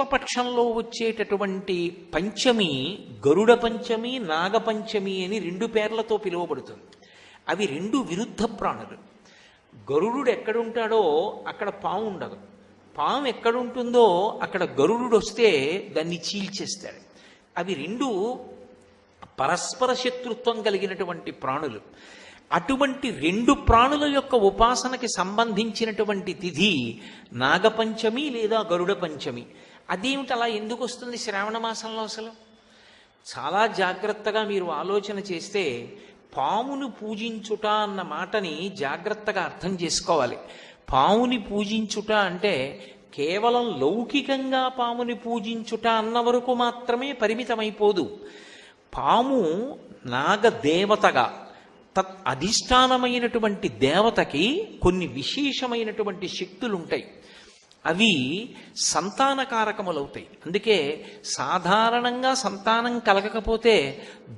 శుక్లపక్షంలో వచ్చేటటువంటి పంచమి గరుడ పంచమి, నాగపంచమి అని రెండు పేర్లతో పిలువబడుతుంది. అవి రెండు విరుద్ధ ప్రాణులు. గరుడు ఎక్కడుంటాడో అక్కడ పాము ఉండదు, పాము ఎక్కడుంటుందో అక్కడ గరుడు వస్తే దాన్ని చీల్చేస్తాడు. అవి రెండు పరస్పర శత్రుత్వం కలిగినటువంటి ప్రాణులు. అటువంటి రెండు ప్రాణుల యొక్క ఉపాసనకి సంబంధించినటువంటి తిథి నాగపంచమి లేదా గరుడ పంచమి. అదేమిటి అలా ఎందుకు వస్తుంది శ్రావణ మాసంలో? అసలు చాలా జాగ్రత్తగా మీరు ఆలోచన చేస్తే పామును పూజించుట అన్న మాటని జాగ్రత్తగా అర్థం చేసుకోవాలి. పాముని పూజించుట అంటే కేవలం లౌకికంగా పాముని పూజించుట అన్న వరకు మాత్రమే పరిమితమైపోదు. పాము నాగదేవతగా తత్ అధిష్టానమైనటువంటి దేవతకి కొన్ని విశేషమైనటువంటి శక్తులు ఉంటాయి. అవి సంతానకారకములవుతాయి. అందుకే సాధారణంగా సంతానం కలగకపోతే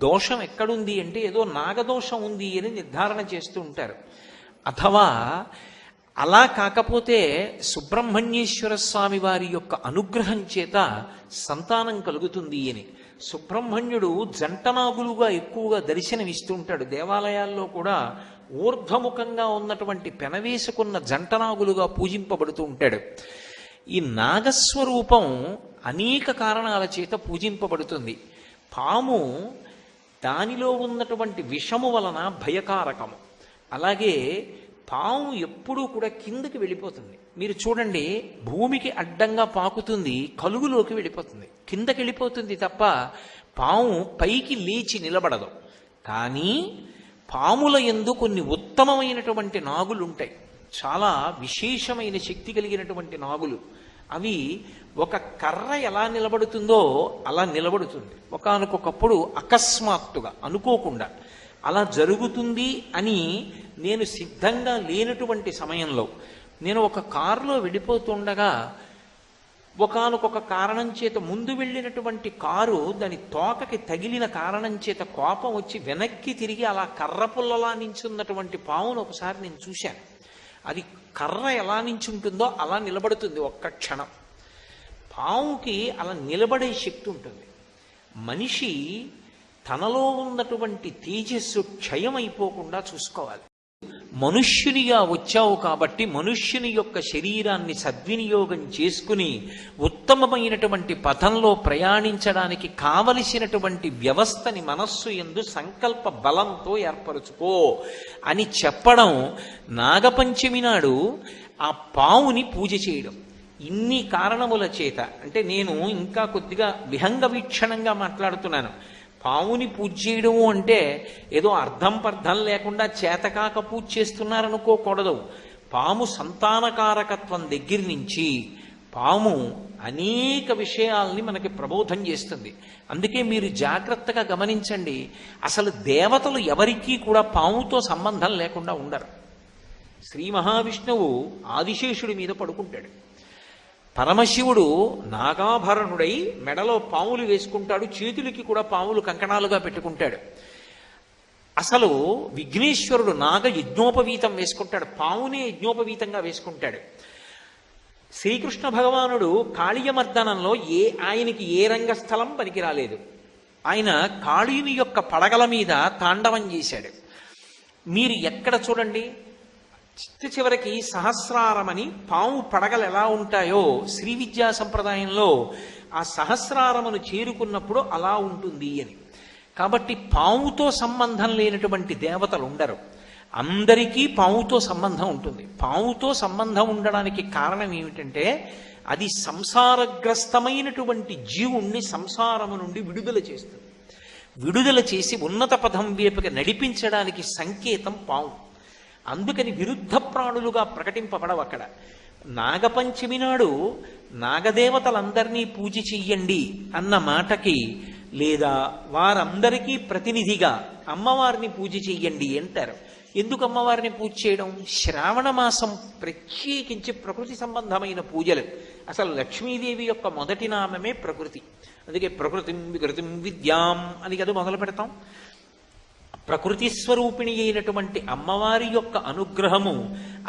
దోషం ఎక్కడుంది అంటే ఏదో నాగదోషం ఉంది అని నిర్ధారణ చేస్తూ ఉంటారు. అథవా అలా కాకపోతే సుబ్రహ్మణ్యేశ్వర స్వామి వారి యొక్క అనుగ్రహం చేత సంతానం కలుగుతుంది అని. సుబ్రహ్మణ్యుడు జంటనాగులుగా ఎక్కువగా దర్శనమిస్తూ ఉంటాడు. దేవాలయాల్లో కూడా ఊర్ధ్వముఖంగా ఉన్నటువంటి పెనవేసుకున్న జంటనాగులుగా పూజింపబడుతూ ఉంటాడు. ఈ నాగస్వరూపం అనేక కారణాల చేత పూజింపబడుతుంది. పాము దానిలో ఉన్నటువంటి విషము వలన భయకారకము. అలాగే పాము ఎప్పుడూ కూడా కిందకి వెళ్ళిపోతుంది. మీరు చూడండి, భూమికి అడ్డంగా పాకుతుంది, కలుగులోకి వెళ్ళిపోతుంది, కిందకి వెళ్ళిపోతుంది తప్ప పాము పైకి లేచి నిలబడదు. కానీ పాముల యందు కొన్ని ఉత్తమమైనటువంటి నాగులు ఉంటాయి, చాలా విశేషమైన శక్తి కలిగినటువంటి నాగులు. అవి ఒక కర్ర ఎలా నిలబడుతుందో అలా నిలబడుతుంది. ఒకానొకప్పుడు అకస్మాత్తుగా అనుకోకుండా అలా జరుగుతుంది అని నేను సిద్ధంగా లేనటువంటి సమయంలో నేను ఒక కారులో వెళ్ళిపోతుండగా ఒకానొక కారణం చేత ముందు వెళ్ళినటువంటి కారు దాని తోకకి తగిలిన కారణం చేత కోపం వచ్చి వెనక్కి తిరిగి అలా కర్ర పుల్లలా నించున్నటువంటి పావును ఒకసారి నేను చూశాను. అది కర్ర ఎలా నించుంటుందో అలా నిలబడుతుంది ఒక్క క్షణం. పావుకి అలా నిలబడే శక్తి ఉంటుంది. మనిషి తనలో ఉన్నటువంటి తేజస్సు క్షయమైపోకుండా చూసుకోవాలి. మనుష్యునిగా వచ్చావు కాబట్టి మనుష్యుని యొక్క శరీరాన్ని సద్వినియోగం చేసుకుని ఉత్తమమైనటువంటి పథంలో ప్రయాణించడానికి కావలసినటువంటి వ్యవస్థని మనస్సు యందు సంకల్ప బలంతో ఏర్పరచుకో అని చెప్పడం. నాగపంచమి నాడు ఆ పావుని పూజ చేయడం ఇన్ని కారణముల చేత. అంటే నేను ఇంకా కొద్దిగా విహంగ వీక్షణంగా మాట్లాడుతున్నాను. పావుని పూజ చేయడము అంటే ఏదో అర్థం పర్థం లేకుండా చేతకాక పూజ చేస్తున్నారనుకోకూడదు. పాము సంతానకారకత్వం దగ్గర నుంచి పాము అనేక విషయాల్ని మనకి ప్రబోధం చేస్తుంది. అందుకే మీరు జాగ్రత్తగా గమనించండి, అసలు దేవతలు ఎవరికీ కూడా పాముతో సంబంధం లేకుండా ఉండరు. శ్రీ మహావిష్ణువు ఆదిశేషుడి మీద పడుకుంటాడు. పరమశివుడు నాగాభరణుడై మెడలో పాములు వేసుకుంటాడు, చేతులకి కూడా పాములు కంకణాలుగా పెట్టుకుంటాడు. అసలు విఘ్నేశ్వరుడు నాగ యజ్ఞోపవీతం వేసుకుంటాడు, పామునే యజ్ఞోపవీతంగా వేసుకుంటాడు. శ్రీకృష్ణ భగవానుడు కాళీయమర్దనంలో ఆయనకి ఏ రంగస్థలం పనికి రాలేదు. ఆయన కాళీని యొక్క పడగల మీద తాండవం చేశాడు. మీరు ఎక్కడ చూడండి, చివరికి సహస్రారమని పాము పడగలు ఎలా ఉంటాయో శ్రీ విద్యా సంప్రదాయంలో ఆ సహస్రారమును చేరుకున్నప్పుడు అలా ఉంటుంది అని. కాబట్టి పాముతో సంబంధం లేనటువంటి దేవతలు ఉండరు. అందరికీ పాముతో సంబంధం ఉంటుంది. పాముతో సంబంధం ఉండడానికి కారణం ఏమిటంటే అది సంసారగ్రస్తమైనటువంటి జీవుణ్ణి సంసారము నుండి విడుదల చేస్తుంది. విడుదల చేసి ఉన్నత పదం వైపుకి నడిపించడానికి సంకేతం పాము. అందుకని విరుద్ధ ప్రాణులుగా ప్రకటింపబడవు అక్కడ. నాగపంచమి నాడు నాగదేవతలందరినీ పూజ చెయ్యండి అన్న మాటకి, లేదా వారందరికీ ప్రతినిధిగా అమ్మవారిని పూజ చెయ్యండి అంటారు. ఎందుకు అమ్మవారిని పూజ చేయడం? శ్రావణ మాసం ప్రత్యేకించి ప్రకృతి సంబంధమైన పూజలు. అసలు లక్ష్మీదేవి యొక్క మొదటి నామమే ప్రకృతి. అందుకే ప్రకృతిం వికృతిం విద్యాం అని కదా మొదలు పెడతాం. ప్రకృతి స్వరూపిణి అయినటువంటి అమ్మవారి యొక్క అనుగ్రహము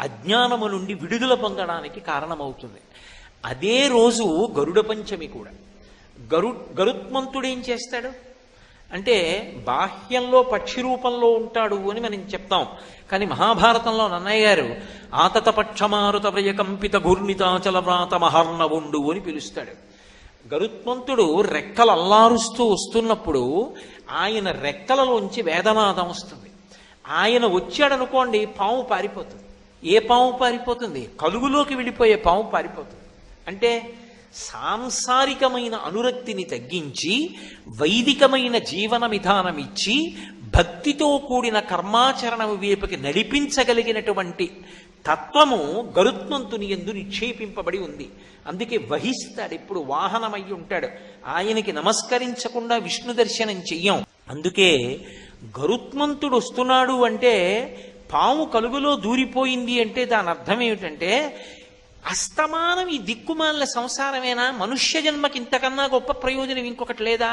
అజ్ఞానము నుండి విడుదల పొందడానికి కారణమవుతుంది. అదే రోజు గరుడ పంచమి కూడా. గరుత్మంతుడు ఏం చేస్తాడు అంటే బాహ్యంలో పక్షి రూపంలో ఉంటాడు అని మనం చెప్తాం. కానీ మహాభారతంలో నన్నయ్య గారు ఆతత పక్షమారుత వ్రయకంపిత ఘూర్ణితాచల వ్రాత మహర్ణవుండు అని పిలుస్తాడు. గరుత్మంతుడు రెక్కలు అల్లారుస్తూ వస్తున్నప్పుడు ఆయన రెక్కలలోంచి వేదనాదం వస్తుంది. ఆయన వచ్చాడనుకోండి, పాము పారిపోతుంది. ఏ పాము పారిపోతుంది? కలుగులోకి వెళ్ళిపోయే పాము పారిపోతుంది. అంటే సాంసారికమైన అనురక్తిని తగ్గించి వైదికమైన జీవన విధానం ఇచ్చి భక్తితో కూడిన కర్మాచరణము వైపుకి నడిపించగలిగినటువంటి తత్వము గరుత్మంతుని యందు నిక్షేపింపబడి ఉంది. అందుకే వహిస్తాడు, ఇప్పుడు వాహనమై ఉంటాడు. ఆయనకి నమస్కరించకుండా విష్ణు దర్శనం చెయ్యం. అందుకే గరుత్మంతుడు వస్తున్నాడు అంటే, పాము కలుగులో దూరిపోయింది అంటే దాని అర్థం ఏమిటంటే, అస్తమానం ఈ దిక్కుమాల సంసారమేనా? మనుష్య జన్మకి ఇంతకన్నా గొప్ప ప్రయోజనం ఇంకొకటి లేదా?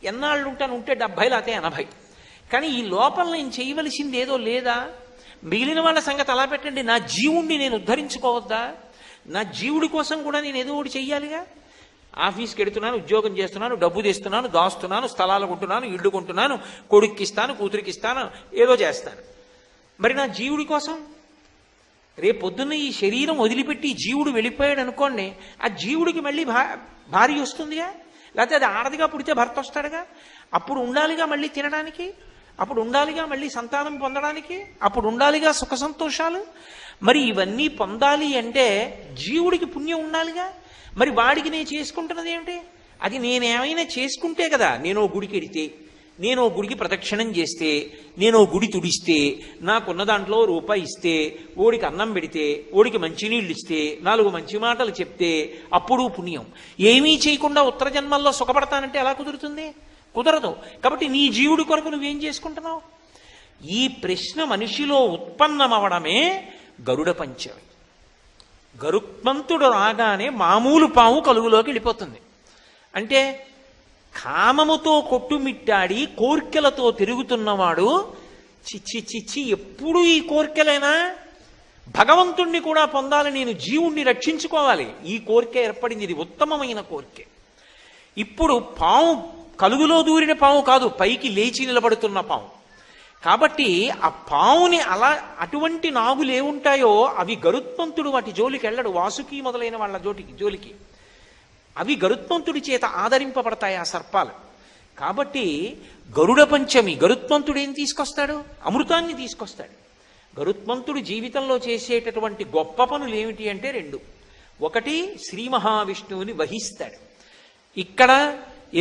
ఎన్నాళ్ళు ఉంటాను? ఉంటే 70 లేకపోతే 80. కానీ ఈ లోపల నేను చేయవలసింది ఏదో లేదా? మిగిలిన వాళ్ళ సంగతి అలా పెట్టండి, నా జీవుణ్ణి నేను ఉద్ధరించుకోవద్దా? నా జీవుడి కోసం కూడా నేను ఏదో ఒకటి చెయ్యాలిగా. ఆఫీస్కి ఎడుతున్నాను, ఉద్యోగం చేస్తున్నాను, డబ్బు తెస్తున్నాను, దాస్తున్నాను, స్థలాలు కొంటున్నాను, ఇళ్ళు కొంటున్నాను, కొడుక్కిస్తాను, కూతురికిస్తాను, ఏదో చేస్తాను. మరి నా జీవుడి కోసం రేపొద్దున్న ఈ శరీరం వదిలిపెట్టి జీవుడు వెళ్ళిపోయాడు అనుకోండి, ఆ జీవుడికి మళ్ళీ భార్య వస్తుందిగా, లేకపోతే అది ఆడదిగా పుడితే భర్త వస్తాడుగా, అప్పుడు ఉండాలిగా మళ్ళీ తినడానికి, అప్పుడు ఉండాలిగా మళ్ళీ సంతానం పొందడానికి, అప్పుడు ఉండాలిగా సుఖ సంతోషాలు. మరి ఇవన్నీ పొందాలి అంటే జీవుడికి పుణ్యం ఉండాలిగా. మరి వాడికి నేను చేసుకుంటున్నది ఏమిటి? అది నేనేమైనా చేసుకుంటే కదా. నేను గుడికి ఎడితే, నేను గుడికి ప్రదక్షిణం చేస్తే, నేను గుడి తుడిస్తే, నాకున్న దాంట్లో రూపాయి ఇస్తే, ఓడికి అన్నం పెడితే, ఓడికి మంచినీళ్ళు ఇస్తే, 4 మంచి మాటలు చెప్తే అప్పుడు పుణ్యం. ఏమీ చేయకుండా ఉత్తర జన్మల్లో సుఖపడతానంటే ఎలా కుదురుతుంది? కుదరదు. కాబట్టి నీ జీవుడి కొరకు నువ్వేం చేసుకుంటున్నావు? ఈ ప్రశ్న మనిషిలో ఉత్పన్నమవడమే గరుడ పంచమి. గరుత్మంతుడు రాగానే మామూలు పాము కలుగులోకి వెళ్ళిపోతుంది. అంటే కామముతో కొట్టుమిట్టాడి కోర్కెలతో తిరుగుతున్నవాడు చిచ్చి చిచ్చి ఎప్పుడు ఈ కోర్కెలైనా? భగవంతుణ్ణి కూడా పొందాలి, నేను జీవుణ్ణి రక్షించుకోవాలి, ఈ కోరిక ఏర్పడింది. ఇది ఉత్తమమైన కోరిక. ఇప్పుడు పాము కలుగులో దూరిన పాము కాదు, పైకి లేచి నిలబడుతున్న పాము. కాబట్టి ఆ పావుని అటువంటి నాగులు ఏముంటాయో అవి గరుత్మంతుడు వాటి జోలికి వెళ్ళడు. వాసుకి మొదలైన వాళ్ళ జోలికి అవి గరుత్మంతుడి చేత ఆదరింపబడతాయి ఆ సర్పాలు. కాబట్టి గరుడ పంచమి గరుత్మంతుడు ఏం తీసుకొస్తాడు? అమృతాన్ని తీసుకొస్తాడు. గరుత్మంతుడు జీవితంలో చేసేటటువంటి గొప్ప పనులు ఏమిటి అంటే 2. ఒకటి, శ్రీ మహావిష్ణువుని వహిస్తాడు. ఇక్కడ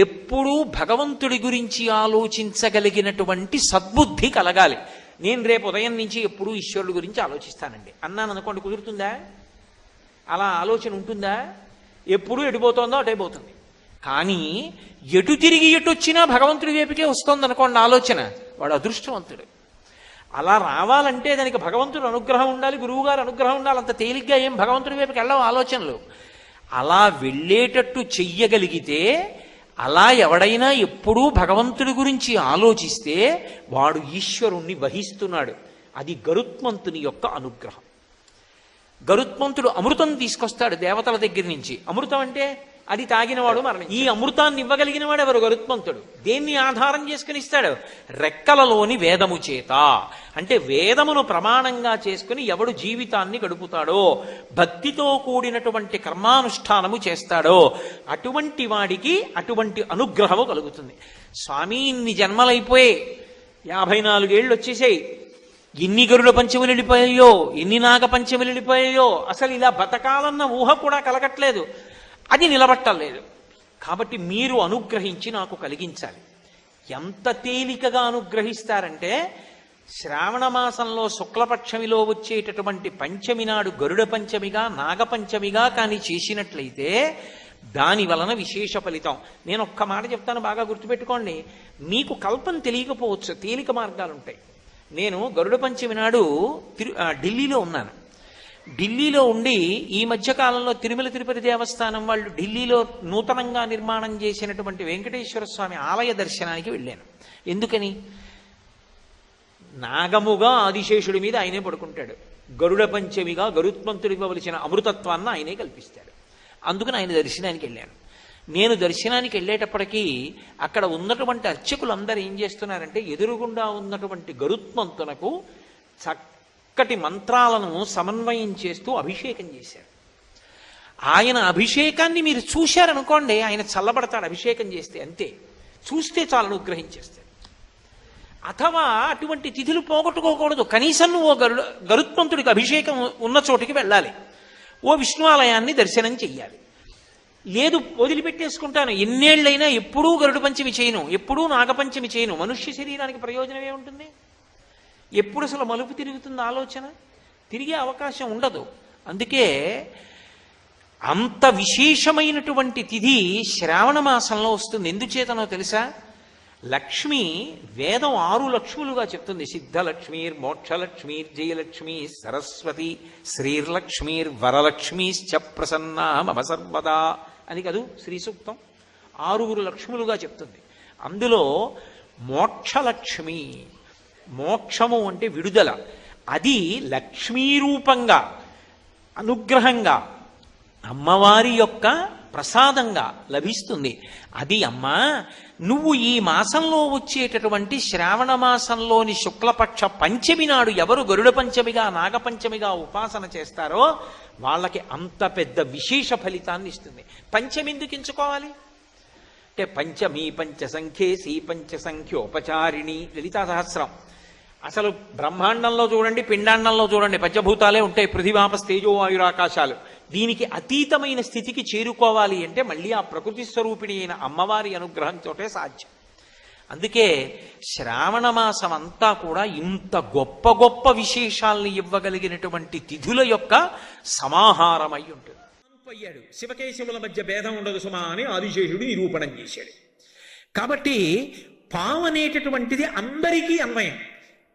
ఎప్పుడూ భగవంతుడి గురించి ఆలోచించగలిగినటువంటి సద్బుద్ధి కలగాలి. నేను రేపు ఉదయం నుంచి ఎప్పుడూ ఈశ్వరుడి గురించి ఆలోచిస్తానండి అన్నాను అనుకోండి, కుదురుతుందా? అలా ఆలోచన ఉంటుందా? ఎప్పుడూ ఎడిపోతుందో అటైపోతుంది. కానీ ఎటు తిరిగి ఎటు వచ్చినా భగవంతుడి వైపుకే వస్తుంది అనుకోండి ఆలోచన, వాడు అదృష్టవంతుడు. అలా రావాలంటే దానికి భగవంతుడు అనుగ్రహం ఉండాలి, గురువుగారు అనుగ్రహం ఉండాలి. అంత తేలిగ్గా ఏం భగవంతుడి వైపుకి వెళ్ళవు ఆలోచనలు. అలా వెళ్ళేటట్టు చెయ్యగలిగితే, అలా ఎవడైనా ఎప్పుడూ భగవంతుడి గురించి ఆలోచిస్తే వాడు ఈశ్వరుణ్ణి వహిస్తున్నాడు. అది గరుత్మంతుని యొక్క అనుగ్రహం. గరుత్మంతుడు అమృతం తీసుకొస్తాడు దేవతల దగ్గర నుంచి. అమృతం అంటే అది తాగినవాడు మరణం. ఈ అమృతాన్ని ఇవ్వగలిగిన వాడు ఎవరు? గరుత్మంతుడు. దేన్ని ఆధారం చేసుకుని ఇస్తాడు? రెక్కలలోని వేదము చేత. అంటే వేదమును ప్రమాణంగా చేసుకుని ఎవడు జీవితాన్ని గడుపుతాడో, భక్తితో కూడినటువంటి కర్మానుష్ఠానము చేస్తాడో అటువంటి వాడికి అటువంటి అనుగ్రహము కలుగుతుంది. స్వామి ఇన్ని జన్మలైపోయి 54 ఏళ్ళు వచ్చేసాయి, ఎన్ని గరుడ పంచములు వెళ్ళిపోయాయో, ఎన్ని నాగ పంచములు వెళ్ళిపోయాయో, అసలు ఇలా బతకాలన్న ఊహ కూడా కలగట్లేదు, అది నిలబట్టలేదు. కాబట్టి మీరు అనుగ్రహించి నాకు కలిగించాలి. ఎంత తేలికగా అనుగ్రహిస్తారంటే, శ్రావణ మాసంలో శుక్లపక్షమిలో వచ్చేటటువంటి పంచమి నాడు గరుడ పంచమిగా నాగపంచమిగా కానీ చేసినట్లయితే దాని వలన విశేష ఫలితం. నేను ఒక్క మాట చెప్తాను, బాగా గుర్తుపెట్టుకోండి. మీకు కల్పన తెలియకపోవచ్చు, తేలిక మార్గాలు ఉంటాయి. నేను గరుడ పంచమి నాడు ఢిల్లీలో ఉన్నాను. ఢిల్లీలో ఉండి ఈ మధ్యకాలంలో తిరుమల తిరుపతి దేవస్థానం వాళ్ళు ఢిల్లీలో నూతనంగా నిర్మాణం చేసినటువంటి వెంకటేశ్వర స్వామి ఆలయ దర్శనానికి వెళ్ళాను. ఎందుకని? నాగముగా ఆదిశేషుడి మీద ఆయనే పడుకుంటాడు, గరుడ పంచమిగా గరుత్మంతుడికి ఇవ్వవలసిన అమృతత్వాన్ని ఆయనే కల్పిస్తాడు. అందుకని ఆయన దర్శనానికి వెళ్ళాను. నేను దర్శనానికి వెళ్ళేటప్పటికీ అక్కడ ఉన్నటువంటి అర్చకులందరూ ఏం చేస్తున్నారంటే ఎదురుగుండా ఉన్నటువంటి గరుత్మంతునకు చక్కటి మంత్రాలను సమన్వయం చేస్తూ అభిషేకం చేశారు. ఆయన అభిషేకాన్ని మీరు చూశారనుకోండి, ఆయన చల్లబడతాడు అభిషేకం చేస్తే, అంతే. చూస్తే చాలు అనుగ్రహించేస్తాడు. అథవా అటువంటి తిథులు పోగొట్టుకోకూడదు. కనీసం నువ్వు గరుత్మంతుడికి అభిషేకం ఉన్న చోటికి వెళ్ళాలి, ఓ విష్ణువాలయాన్ని దర్శనం చెయ్యాలి. లేదు వదిలిపెట్టేసుకుంటాను, ఎన్నేళ్ళైనా ఎప్పుడూ గరుడు పంచమి చేయను, ఎప్పుడూ నాగపంచమి చేయను, మనుష్య శరీరానికి ప్రయోజనం ఏముంటుంది? ఎప్పుడు అసలు మలుపు తిరుగుతుంది ఆలోచన? తిరిగే అవకాశం ఉండదు. అందుకే అంత విశేషమైనటువంటి తిథి శ్రావణ మాసంలో వస్తుంది. ఎందుచేతనో తెలుసా? లక్ష్మి, వేదం 6 లక్ష్ములుగా చెప్తుంది. సిద్ధలక్ష్మీర్ మోక్షలక్ష్మీర్ జయలక్ష్మీ సరస్వతి శ్రీర్లక్ష్మీర్ వరలక్ష్మీశ్చ ప్రసన్నా మమ సర్వదా అని కదూ శ్రీ సూక్తం. 6 లక్ష్ములుగా చెప్తుంది. అందులో మోక్షలక్ష్మి, మోక్షము అంటే విడుదల, అది లక్ష్మీరూపంగా అనుగ్రహంగా అమ్మవారి యొక్క ప్రసాదంగా లభిస్తుంది. అది అమ్మా, నువ్వు ఈ మాసంలో వచ్చేటటువంటి శ్రావణ మాసంలోని శుక్లపక్ష పంచమి నాడు ఎవరు గరుడ పంచమిగా నాగపంచమిగా ఉపాసన చేస్తారో వాళ్ళకి అంత పెద్ద విశేష ఫలితాన్ని ఇస్తుంది. పంచమి ఎందుకు ఎంచుకోవాలి అంటే, పంచమీ పంచ సంఖ్యేసి పంచ సంఖ్యోపచారిణి లలితా సహస్రం. అసలు బ్రహ్మాండంలో చూడండి, పిండాండంలో చూడండి, పంచభూతాలే ఉంటాయి, పృథివాపస్ తేజో వాయురాకాశాలు. దీనికి అతీతమైన స్థితికి చేరుకోవాలి అంటే మళ్ళీ ఆ ప్రకృతి స్వరూపిణి అయిన అమ్మవారి అనుగ్రహంతో సాధ్యం. అందుకే శ్రావణ మాసం అంతా కూడా ఇంత గొప్ప గొప్ప విశేషాల్ని ఇవ్వగలిగినటువంటి తిథుల యొక్క సమాహారమై ఉంటుంది. అయ్యాడు శివకేశవుల మధ్య భేదం ఉండదు సుమా అని ఆదిశేషుడు నిరూపణం చేశాడు. కాబట్టి పాము అనేటటువంటిది అందరికీ అన్వయం.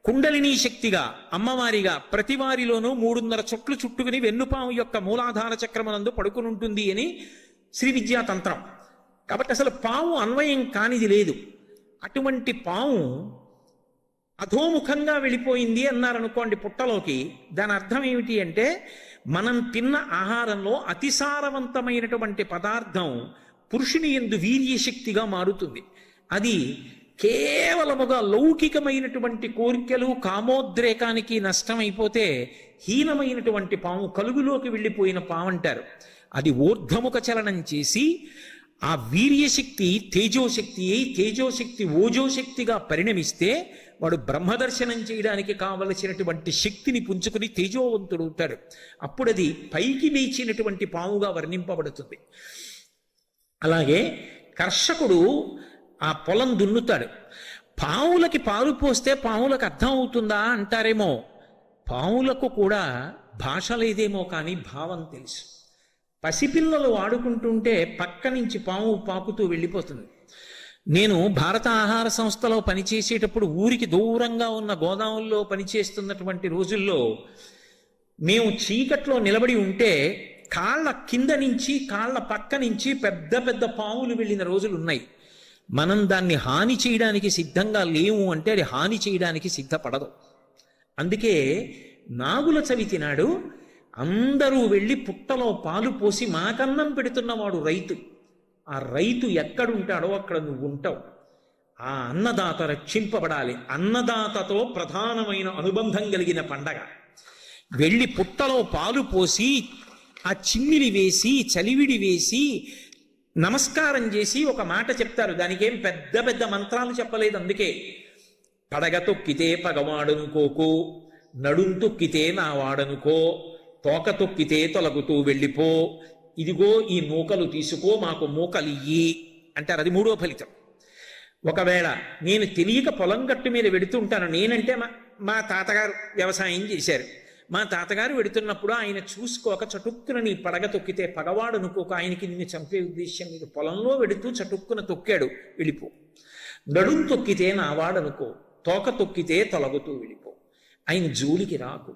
కుండలిని శక్తిగా అమ్మవారిగా ప్రతి వారిలోనూ 3.5 చుట్లు చుట్టుకుని వెన్నుపాము యొక్క మూలాధార చక్రమనందు పడుకుని ఉంటుంది అని శ్రీ విద్యా తంత్రం. కాబట్టి అసలు పాము అన్వయం కానిది లేదు. అటువంటి పాము అధోముఖంగా వెళ్ళిపోయింది అన్నారనుకోండి పుట్టలోకి, దాని అర్థం ఏమిటి అంటే, మనం తిన్న ఆహారంలో అతిసారవంతమైనటువంటి పదార్థం పురుషుని యందు వీర్యశక్తిగా మారుతుంది. అది కేవలముగా లౌకికమైనటువంటి కోరికలు కామోద్రేకానికి నష్టమైపోతే హీనమైనటువంటి పాము, కలుగులోకి వెళ్ళిపోయిన పాము అంటారు. అది ఊర్ధ్వముఖ చలనం చేసి ఆ వీర్యశక్తి తేజోశక్తి ఓజోశక్తిగా పరిణమిస్తే వాడు బ్రహ్మదర్శనం చేయడానికి కావలసినటువంటి శక్తిని పుంజుకుని తేజోవంతుడవుతాడు. అప్పుడు అది పైకి లేచినటువంటి పాముగా వర్ణింపబడుతుంది. అలాగే కర్షకుడు ఆ పొలం దున్నుతాడు. పావులకి పాలు పోస్తే పావులకు అర్థం అవుతుందా అంటారేమో. పావులకు కూడా భాష లేదేమో కానీ భావం తెలుసు. పసిపిల్లలు ఆడుకుంటుంటే పక్క నుంచి పాము పాకుతూ వెళ్ళిపోతుంది. నేను భారత ఆహార సంస్థలో పనిచేసేటప్పుడు ఊరికి దూరంగా ఉన్న గోదాముల్లో పనిచేస్తున్నటువంటి రోజుల్లో మేము చీకట్లో నిలబడి ఉంటే కాళ్ళ కింద నుంచి కాళ్ళ పక్క నుంచి పెద్ద పెద్ద పాములు వెళ్ళిన రోజులు ఉన్నాయి. మనం దాన్ని హాని చేయడానికి సిద్ధంగా లేము అంటే అది హాని చేయడానికి సిద్ధపడదు. అందుకే నాగుల చవితి నాడు అందరూ వెళ్ళి పుట్టలో పాలు పోసి మాకన్నం పెడుతున్నవాడు రైతు. ఆ రైతు ఎక్కడుంటాడో అక్కడ నువ్వు ఉంటావు. ఆ అన్నదాత రక్షింపబడాలి. అన్నదాతతో ప్రధానమైన అనుబంధం కలిగిన పండగ. వెళ్ళి పుట్టలో పాలు పోసి ఆ చిమ్మిలి వేసి చలివిడి వేసి నమస్కారం చేసి ఒక మాట చెప్తారు. దానికేం పెద్ద పెద్ద మంత్రాలు చెప్పలేదు. అందుకే పడగ తొక్కితే పగవాడనుకోకు, నడుం తొక్కితే నా వాడనుకో, తోక తొక్కితే తొలగుతూ వెళ్ళిపో, ఇదిగో ఈ మూకలు తీసుకో, మాకు మూకలియ్యి అంటారు. అది 3వ ఫలితం. ఒకవేళ నేను తెలియక పొలం గట్టు మీద వెడుతుంటాను, నేనంటే మా తాతగారు వ్యవసాయం చేశారు, మా తాతగారు వెడుతున్నప్పుడు ఆయన చూసుకోక చటుక్కున నీ పడగ తొక్కితే పగవాడు అనుకోక ఆయనకి నిన్ను చంపే ఉద్దేశం మీద పొలంలో వెడుతూ చటుక్కున తొక్కాడు, వెళ్ళిపో. నడుం తొక్కితే నావాడనుకో, తోక తొక్కితే తొలగుతూ వెళ్ళిపో, ఆయన జోలికి రాకు,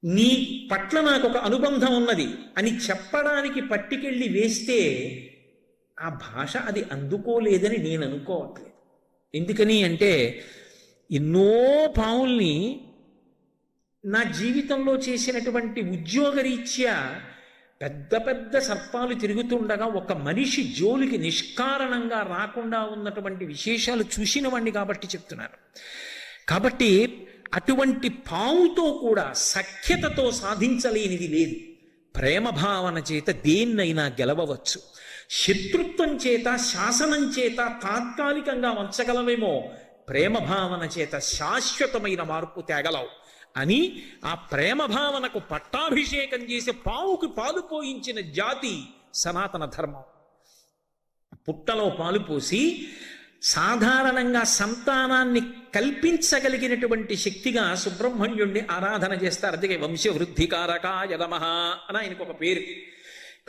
నీ పట్ల నాకు ఒక అనుబంధం ఉన్నది అని చెప్పడానికి పట్టుకెళ్ళి వేస్తే ఆ భాష అది అందుకోలేదని నేను అనుకోవట్లేదు. ఎందుకని అంటే ఎన్నో పావుల్ని నా జీవితంలో చేసినటువంటి ఉద్యోగరీత్యా పెద్ద పెద్ద సర్పాలు తిరుగుతుండగా ఒక మనిషి జోలికి నిష్కారణంగా రాకుండా ఉన్నటువంటి విశేషాలు చూసిన వాణ్ణి కాబట్టి చెప్తున్నాను. కాబట్టి అటువంటి పావుతో కూడా సఖ్యతతో సాధించలేనిది లేదు. ప్రేమ భావన చేత దేన్నైనా గెలవవచ్చు. శత్రుత్వం చేత, శాసనం చేత తాత్కాలికంగా వంచగలవేమో, ప్రేమ భావన చేత శాశ్వతమైన మార్పు తేగలవు అని ఆ ప్రేమ భావనకు పట్టాభిషేకం చేసి పావుకి పాలు పోయించిన జాతి సనాతన ధర్మం. పుట్టలో పాలు పోసి సాధారణంగా సంతానాన్ని కల్పించగలిగినటువంటి శక్తిగా సుబ్రహ్మణ్యుణ్ణి ఆరాధన చేస్తారు. అందుకే వంశవృద్ధికారకాయ నమః అని ఆయనకు ఒక పేరు.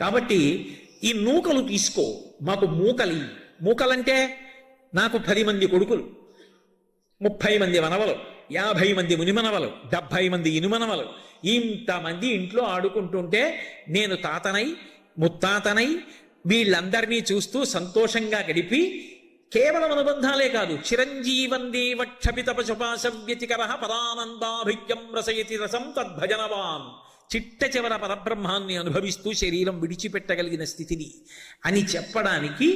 కాబట్టి ఈ నూకలు తీసుకో, మాకు మూకలి. మూకలంటే నాకు 10 మంది కొడుకులు, 30 మంది మనవలు, 50 మంది మునిమనవలు, 70 మంది ఇనుమనవలు, ఇంతమంది ఇంట్లో ఆడుకుంటుంటే నేను తాతనై ముత్తాతనై వీళ్ళందరినీ చూస్తూ సంతోషంగా గడిపి కేవలం అనుబంధాలే కాదు, చిరంజీవన్ దేవ క్షపిత పశుపాశవ్యతికర పరానందాభిజ్ఞం రసయతి రసం తద్భజనవాన్, చిట్ట చివర పరబ్రహ్మాన్ని అనుభవిస్తూ శరీరం విడిచిపెట్టగలిగిన స్థితిని అని చెప్పడానికి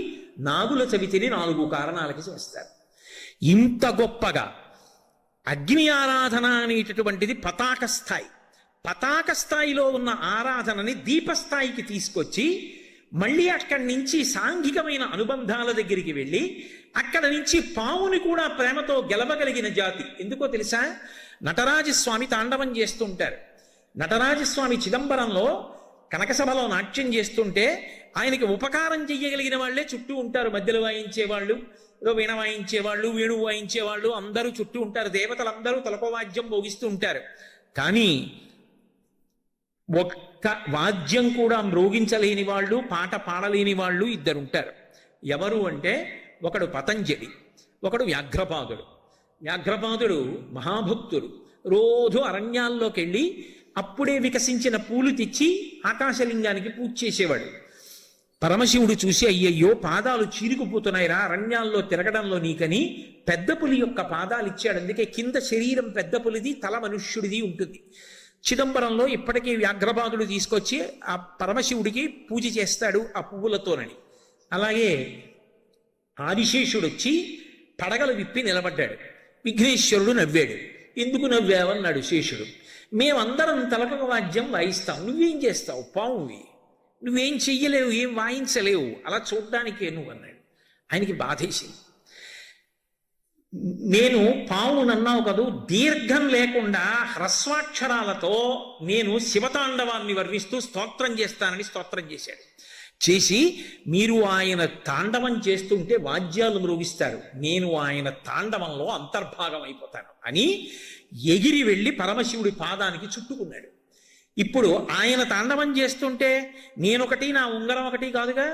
నాగుల చవితిని 4 కారణాలకి చేస్తారు. ఇంత గొప్పగా అగ్ని ఆరాధన అనేటటువంటిది పతాక స్థాయి. పతాక స్థాయిలో ఉన్న ఆరాధనని దీపస్థాయికి తీసుకొచ్చి మళ్ళీ అక్కడి నుంచి సాంఘికమైన అనుబంధాల దగ్గరికి వెళ్ళి అక్కడ నుంచి పావుని కూడా ప్రేమతో గెలవగలిగిన జాతి. ఎందుకో తెలుసా? నటరాజస్వామి తాండవం చేస్తుంటారు. నటరాజస్వామి చిదంబరంలో కనకసభలో నాట్యం చేస్తుంటే ఆయనకి ఉపకారం చెయ్యగలిగిన వాళ్లే చుట్టూ ఉంటారు. మధ్యలో వాయించేవాళ్ళు, వీణ వాయించేవాళ్ళు, వేణువు వాయించేవాళ్ళు అందరూ చుట్టూ ఉంటారు. దేవతలందరూ తలకోవాద్యం భోగిస్తూ ఉంటారు. కానీ ఒక్క వాద్యం కూడా మ్రోగించలేని వాళ్ళు, పాట పాడలేని వాళ్ళు 2 ఉంటారు. ఎవరు అంటే, ఒకడు పతంజలి, ఒకడు వ్యాఘ్రపాదుడు. వ్యాఘ్రపాదుడు మహాభక్తుడు. రోజు అరణ్యాల్లోకి వెళ్ళి అప్పుడే వికసించిన పూలు తెచ్చి ఆకాశలింగానికి పూజ చేసేవాడు. పరమశివుడు చూసి, అయ్యయ్యో పాదాలు చీరుకుపోతున్నాయిరా అరణ్యాల్లో తిరగడంలో నీకని పెద్ద పులి యొక్క పాదాలు ఇచ్చాడు. అందుకే కింద శరీరం పెద్ద పులిది, తల మనుష్యుడిది ఉంటుంది. చిదంబరంలో ఇప్పటికీ వ్యాఘ్రపాదుడు తీసుకొచ్చి ఆ పరమశివుడికి పూజ చేస్తాడు ఆ పువ్వులతోనని. అలాగే ఆదిశేషుడు వచ్చి పడగలు విప్పి నిలబడ్డాడు. విఘ్నేశ్వరుడు నవ్వాడు. ఎందుకు నవ్వావన్నాడు శేషుడు. మేమందరం తలకొక వాద్యం వాయిస్తాం, నువ్వేం చేస్తావు? పావువి, నువ్వేం చెయ్యలేవు, ఏం వాయించలేవు, అలా చూడ్డానికే నువ్వు అన్నాడు. ఆయనకి బాధేసింది. నేను పావునన్నావు కదూ, దీర్ఘం లేకుండా హ్రస్వాక్షరాలతో నేను శివతాండవాన్ని వర్ణిస్తూ స్తోత్రం చేస్తానని స్తోత్రం చేశాడు. చేసి, మీరు ఆయన తాండవం చేస్తుంటే వాద్యాలు మ్రోగిస్తారు, నేను ఆయన తాండవంలో అంతర్భాగం అయిపోతాను అని ఎగిరి వెళ్ళి పరమశివుడి పాదానికి చుట్టుకున్నాడు. ఇప్పుడు ఆయన తాండవం చేస్తుంటే నేనొకటి, నా ఉంగరం ఒకటి కాదుగా,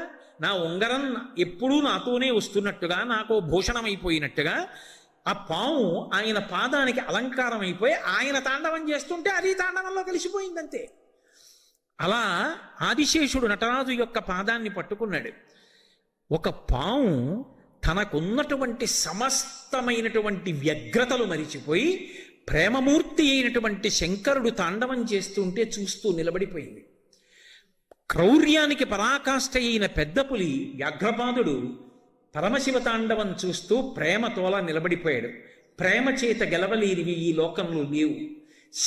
నా ఉంగరం ఎప్పుడూ నాతోనే వస్తున్నట్టుగా, నాకు భూషణం అయిపోయినట్టుగా ఆ పాము ఆయన పాదానికి అలంకారం అయిపోయి ఆయన తాండవం చేస్తుంటే అది తాండవంలో కలిసిపోయిందంతే. అలా ఆదిశేషుడు నటరాజు యొక్క పాదాన్ని పట్టుకున్నాడు. ఒక పాము తనకున్నటువంటి సమస్తమైనటువంటి వ్యగ్రతలు మరిచిపోయి ప్రేమమూర్తి అయినటువంటి శంకరుడు తాండవం చేస్తుంటే చూస్తూ నిలబడిపోయింది. క్రౌర్యానికి పరాకాష్ఠ అయిన పెద్ద పులి వ్యాఘ్రపాదుడు పరమశివ తాండవం చూస్తూ ప్రేమతోలా నిలబడిపోయాడు. ప్రేమ చేత గెలవలేనివి ఈ లోకంలో లేవు.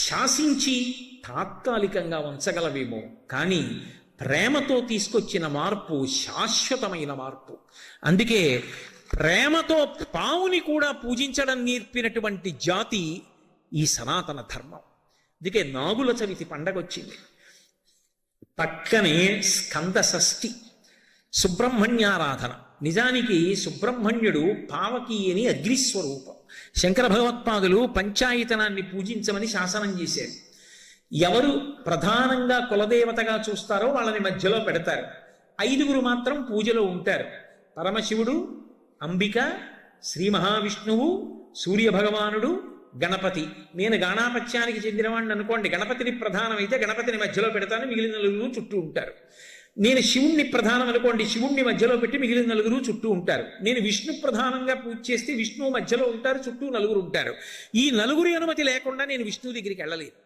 శాసించి తాత్కాలికంగా ఉంచగలవేమో, కానీ ప్రేమతో తీసుకొచ్చిన మార్పు శాశ్వతమైన మార్పు. అందుకే ప్రేమతో పావుని కూడా పూజించడం నేర్పినటువంటి జాతి ఈ సనాతన ధర్మం. అందుకే నాగుల చవితి పండగ వచ్చింది. పక్కనే స్కంద షష్ఠి, సుబ్రహ్మణ్యారాధన. నిజానికి సుబ్రహ్మణ్యుడు పావకి అని అగ్నిస్వరూపం. శంకర భగవత్పాదులు పంచాయతనాన్ని పూజించమని శాసనం చేశారు. ఎవరు ప్రధానంగా కులదేవతగా చూస్తారో వాళ్ళని మధ్యలో పెడతారు. 5 మాత్రం పూజలో ఉంటారు. పరమశివుడు, అంబిక, శ్రీ మహావిష్ణువు, సూర్యభగవానుడు, గణపతి. నేను గాణాపత్యానికి చెందినవాడిని అనుకోండి, గణపతిని ప్రధానమైతే గణపతిని మధ్యలో పెడతాను, మిగిలిన 4 చుట్టూ ఉంటారు. నేను శివుణ్ణి ప్రధానం అనుకోండి, శివుణ్ణి మధ్యలో పెట్టి మిగిలిన 4 చుట్టూ ఉంటారు. నేను విష్ణు ప్రధానంగా పూజ చేస్తే విష్ణువు మధ్యలో ఉంటారు, చుట్టూ 4 ఉంటారు. ఈ 4 అనుమతి లేకుండా నేను విష్ణువు దగ్గరికి వెళ్ళలేదు.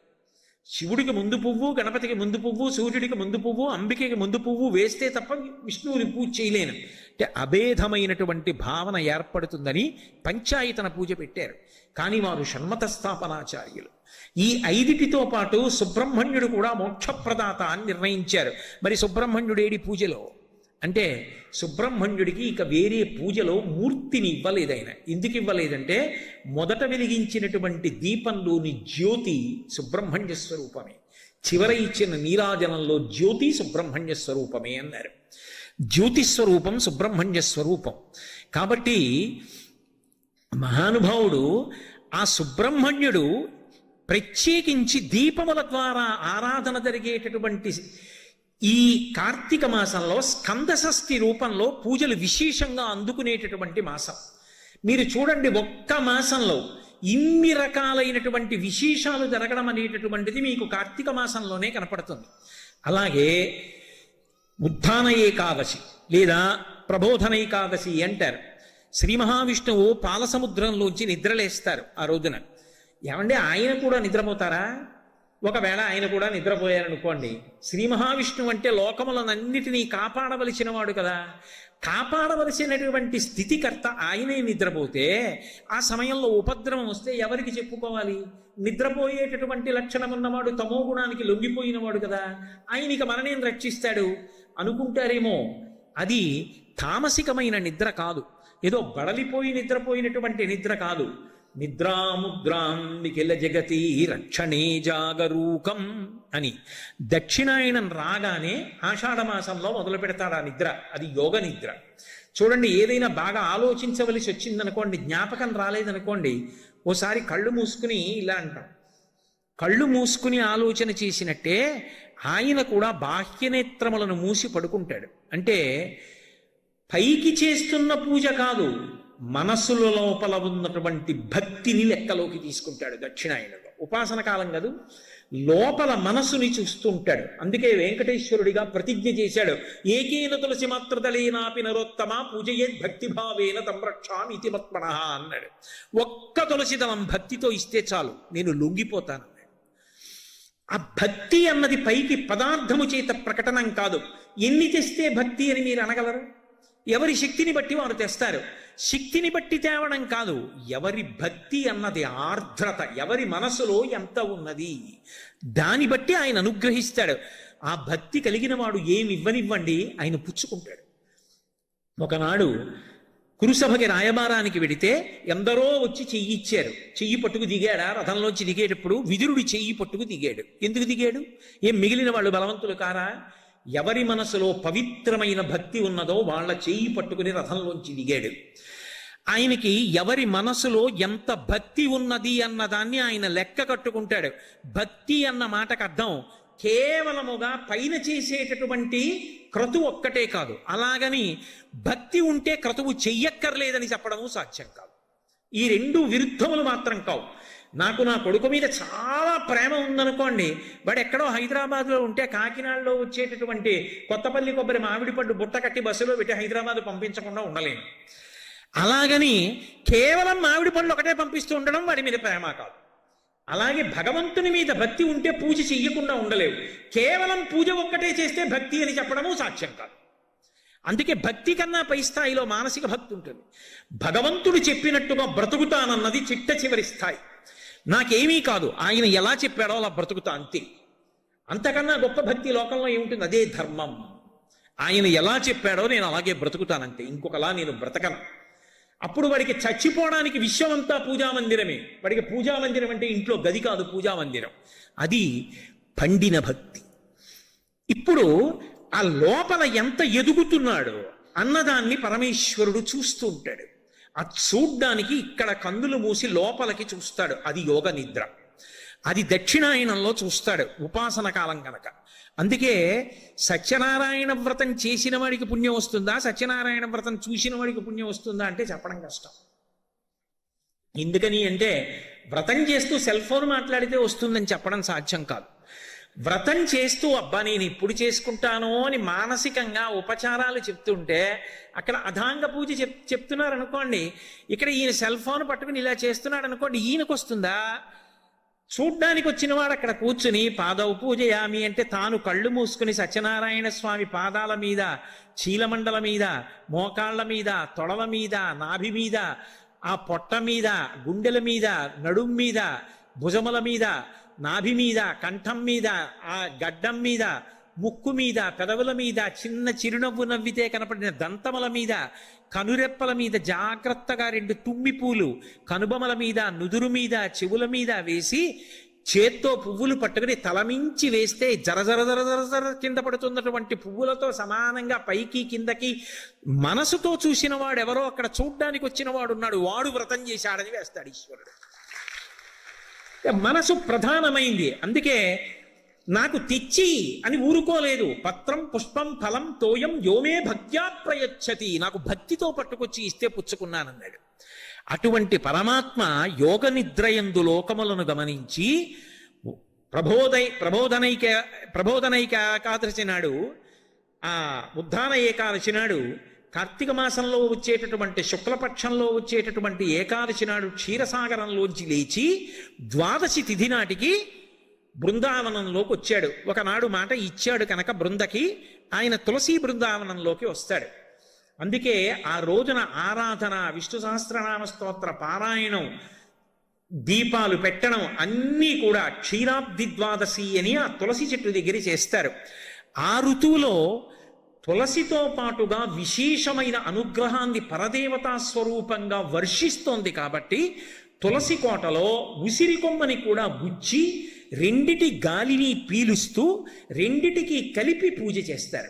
శివుడికి ముందు పువ్వు, గణపతికి ముందు పువ్వు, సూర్యుడికి ముందు పువ్వు, అంబికకి ముందు పువ్వు వేస్తే తప్ప విష్ణువుని పూజ చేయలేను అంటే అభేదమైనటువంటి భావన ఏర్పడుతుందని పంచాయతన పూజ పెట్టారు. కానీ వారు షణ్మత స్థాపనాచార్యులు. ఈ 5టితో పాటు సుబ్రహ్మణ్యుడు కూడా మోక్షప్రదాత అని నిర్ణయించారు. మరి సుబ్రహ్మణ్యుడేడి పూజలో అంటే సుబ్రహ్మణ్యుడికి ఇక వేరే పూజలో మూర్తిని ఇవ్వలేదు ఆయన. ఎందుకు ఇవ్వలేదంటే మొదట వెలిగించినటువంటి దీపంలోని జ్యోతి సుబ్రహ్మణ్య స్వరూపమే, చివర ఇచ్చిన నీరాజనంలో జ్యోతి సుబ్రహ్మణ్య స్వరూపమే అన్నారు. జ్యోతిస్వరూపం సుబ్రహ్మణ్య స్వరూపం. కాబట్టి మహానుభావుడు ఆ సుబ్రహ్మణ్యుడు ప్రత్యేకించి దీపముల ద్వారా ఆరాధన జరిగేటటువంటి ఈ కార్తీక మాసంలో స్కందషష్ఠి రూపంలో పూజలు విశేషంగా అందుకునేటటువంటి మాసం. మీరు చూడండి, ఒక్క మాసంలో ఇన్ని రకాలైనటువంటి విశేషాలు జరగడం అనేటటువంటిది మీకు కార్తీక మాసంలోనే కనపడుతుంది. అలాగే ఉత్థాన ఏకాదశి లేదా ప్రబోధన ఏకాదశి అంటారు. శ్రీ మహావిష్ణువు పాలసముద్రంలోంచి నిద్రలేస్తారు ఆ రోజున. ఏమంటే ఆయన కూడా నిద్రపోతారా? ఒకవేళ ఆయన కూడా నిద్రపోయారనుకోండి, శ్రీ మహావిష్ణువు అంటే లోకములనన్నిటినీ కాపాడవలసిన వాడు కదా, కాపాడవలసినటువంటి స్థితికర్త ఆయనే నిద్రపోతే ఆ సమయంలో ఉపద్రవం వస్తే ఎవరికి చెప్పుకోవాలి? నిద్రపోయేటటువంటి లక్షణం ఉన్నవాడు, తమో గుణానికి లొంగిపోయినవాడు కదా, ఆయనకి మననేం రక్షిస్తాడు అనుకుంటారేమో. అది తామసికమైన నిద్ర కాదు, ఏదో బడలిపోయి నిద్రపోయినటువంటి నిద్ర కాదు. నిద్రాముద్రాం నిఖిల జగతి రక్షణే జాగరూకం అని దక్షిణాయనం రాగానే ఆషాఢమాసంలో మొదలు పెడతాడు ఆ నిద్ర. అది యోగ నిద్ర. చూడండి, ఏదైనా బాగా ఆలోచించవలసి వచ్చిందనుకోండి, జ్ఞాపకం రాలేదనుకోండి, ఓసారి కళ్ళు మూసుకుని ఇలా అంటాం. కళ్ళు మూసుకుని ఆలోచన చేసినట్టే ఆయన కూడా బాహ్యనేత్రములను మూసి పడుకుంటాడు. అంటే పైకి చేస్తున్న పూజ కాదు, మనస్సుల లోపల ఉన్నటువంటి భక్తిని లెక్కలోకి తీసుకుంటాడు. దక్షిణాయనంలో ఉపాసన కాలం కాదు, లోపల మనస్సుని చూస్తూ ఉంటాడు. అందుకే వెంకటేశ్వరుడిగా ప్రతిజ్ఞ చేశాడు, ఏకేన తులసి మాత్రదలేనాపి నరోత్తమ పూజయేద్ భక్తిభావేన తంరక్షామి ఇతి మత్మనః అన్నాడు. ఒక్క తులసి దళం భక్తితో ఇస్తే చాలు, నేను లొంగిపోతాను. ఆ భక్తి అన్నది పైకి పదార్థము చేత ప్రకటనం కాదు. ఎన్ని తెస్తే భక్తి అని మీరు అనగలరు? ఎవరి శక్తిని బట్టి వారు తెస్తారు. శక్తిని బట్టి తేవడం కాదు, ఎవరి భక్తి అన్నది ఆర్ద్రత, ఎవరి మనసులో ఎంత ఉన్నది దాన్ని బట్టి ఆయన అనుగ్రహిస్తాడు. ఆ భక్తి కలిగిన వాడు ఏమి ఇవ్వనివ్వండి ఆయన పుచ్చుకుంటాడు. ఒకనాడు కురుసభకి రాయబారానికి వెడితే ఎందరో వచ్చి చెయ్యి ఇచ్చారు. చెయ్యి పట్టుకు దిగాడా? రథంలోంచి దిగేటప్పుడు విదురుడి చెయ్యి పట్టుకు దిగాడు. ఎందుకు దిగాడు? ఏం మిగిలిన వాళ్ళు బలవంతులు కారా? ఎవరి మనసులో పవిత్రమైన భక్తి ఉన్నదో వాళ్ళ చెయ్యి పట్టుకుని రథంలోంచి దిగాడు. ఆయనకి ఎవరి మనసులో ఎంత భక్తి ఉన్నది అన్నదాన్ని ఆయన లెక్క కట్టుకుంటాడు. భక్తి అన్న మాటకు అర్థం కేవలముగా పైన చేసేటటువంటి క్రతువు ఒక్కటే కాదు, అలాగని భక్తి ఉంటే క్రతువు చెయ్యక్కర్లేదని చెప్పడము సాధ్యం కాదు. ఈ రెండు విరుద్ధములు మాత్రం కావు. నాకు నా కొడుకు మీద చాలా ప్రేమ ఉందనుకోండి, వాడు ఎక్కడో హైదరాబాద్లో ఉంటే కాకినాడలో వచ్చేటటువంటి కొత్తపల్లి కొబ్బరి మామిడి పండు బుట్ట కట్టి బస్సులో పెట్టి హైదరాబాద్ పంపించకుండా ఉండలేను. అలాగని కేవలం మామిడి పండ్లు ఒకటే పంపిస్తూ ఉండడం వాడి మీద ప్రేమ కాదు. అలాగే భగవంతుని మీద భక్తి ఉంటే పూజ చెయ్యకుండా ఉండలేవు. కేవలం పూజ ఒక్కటే చేస్తే భక్తి అని చెప్పడము సాధ్యం కాదు. అందుకే భక్తి కన్నా పై స్థాయిలో మానసిక భక్తి ఉంటుంది. భగవంతుడు చెప్పినట్టుగా బ్రతుకుతానన్నది చిట్ట చివరి స్థాయి. నాకేమీ కాదు, ఆయన ఎలా చెప్పాడో అలా బ్రతుకుతా అంతే. అంతకన్నా గొప్ప భక్తి లోకంలో ఏముంటుంది? అదే ధర్మం. ఆయన ఎలా చెప్పాడో నేను అలాగే బ్రతుకుతానంతే, ఇంకొకలా నేను బ్రతకను. అప్పుడు వాడికి చచ్చిపోవడానికి విశ్వమంతా పూజామందిరమే. వాడికి పూజామందిరం అంటే ఇంట్లో గది కాదు, పూజామందిరం. అది పండిన భక్తి. ఇప్పుడు ఆ లోపల ఎంత ఎదుగుతున్నాడో అన్నదాన్ని పరమేశ్వరుడు చూస్తూ ఉంటాడు. ఆ చూడ్డానికి ఇక్కడ కందులు మూసి లోపలికి చూస్తాడు. అది యోగ నిద్ర. అది దక్షిణాయనంలో చూస్తాడు, ఉపాసన కాలం కనుక. అందుకే సత్యనారాయణ వ్రతం చేసిన వాడికి పుణ్యం వస్తుందా, సత్యనారాయణ వ్రతం చూసిన వాడికి పుణ్యం వస్తుందా అంటే చెప్పడం కష్టం. ఎందుకని అంటే వ్రతం చేస్తూ సెల్ ఫోన్ మాట్లాడితే వస్తుందని చెప్పడం సాధ్యం కాదు. వ్రతం చేస్తూ అబ్బా నేను ఇప్పుడు చేసుకుంటాను అని మానసికంగా ఉపచారాలు చెప్తుంటే అక్కడ అధాంగ పూజ చెప్తున్నారు అనుకోండి, ఇక్కడ ఈయన సెల్ ఫోన్ పట్టుకుని ఇలా చేస్తున్నాడు అనుకోండి, ఈయనకు వస్తుందా? చూడ్డానికి వచ్చిన వాడు అక్కడ కూర్చుని పాదౌ పూజయామి అంటే తాను కళ్ళు మూసుకుని సత్యనారాయణ స్వామి పాదాల మీద, చీలమండల మీద, మోకాళ్ల మీద, తొడల మీద, నాభి మీద, ఆ పొట్ట మీద, గుండెల మీద, నడుం మీద, భుజముల మీద, నాభి మీద, కంఠం మీద, ఆ గడ్డం మీద, ముక్కు మీద, పెదవుల మీద, చిన్న చిరునవ్వు నవ్వితే కనపడిన దంతముల మీద, కనురెప్పల మీద జాగ్రత్తగా 2 తుమ్మి పూలు కనుబొమల మీద, నుదురు మీద, చెవుల మీద వేసి చేత్తో పువ్వులు పట్టుకుని తలమించి వేస్తే జర జర జర జర జర కింద పడుతున్నటువంటి పువ్వులతో సమానంగా పైకి కిందకి మనసుతో చూసిన వాడెవరో అక్కడ చూడ్డానికి వచ్చిన వాడున్నాడు, వాడు వ్రతం చేశాడని వేస్తాడు ఈశ్వరుడు. మనసు ప్రధానమైంది. అందుకే నాకు తెచ్చి అని ఊరుకోలేదు. పత్రం పుష్పం ఫలం తోయం యోమే భక్త్యా ప్రయచ్చతి, నాకు భక్తితో పట్టుకొచ్చి ఇస్తే పుచ్చుకున్నానన్నాడు. అటువంటి యోగ నిద్రయందు లోకములను గమనించి ప్రబోధనైక ఏకాదశి నాడు, ఆ ఉద్ధాన ఏకాదశి నాడు, కార్తీక మాసంలో వచ్చేటటువంటి శుక్లపక్షంలో వచ్చేటటువంటి ఏకాదశి నాడు క్షీరసాగరంలోంచి లేచి ద్వాదశి తిథి నాటికి బృందావనంలోకి వచ్చాడు. ఒకనాడు మాట ఇచ్చాడు కనుక బృందకి, ఆయన తులసి బృందావనంలోకి వస్తాడు. అందుకే ఆ రోజున ఆరాధన, విష్ణు సహస్రనామ స్తోత్ర పారాయణం, దీపాలు పెట్టడం అన్నీ కూడా క్షీరాబ్ది ద్వాదశి అని ఆ తులసి చెట్టు దగ్గర చేస్తారు. ఆ ఋతువులో తులసితో పాటుగా విశేషమైన అనుగ్రహాన్ని పరదేవతా స్వరూపంగా వర్షిస్తోంది కాబట్టి తులసి కోటలో ఉసిరి కొమ్మని కూడా గుచ్చి రెండిటి గాలిని పీలుస్తూ రెండిటికి కలిపి పూజ చేస్తారు.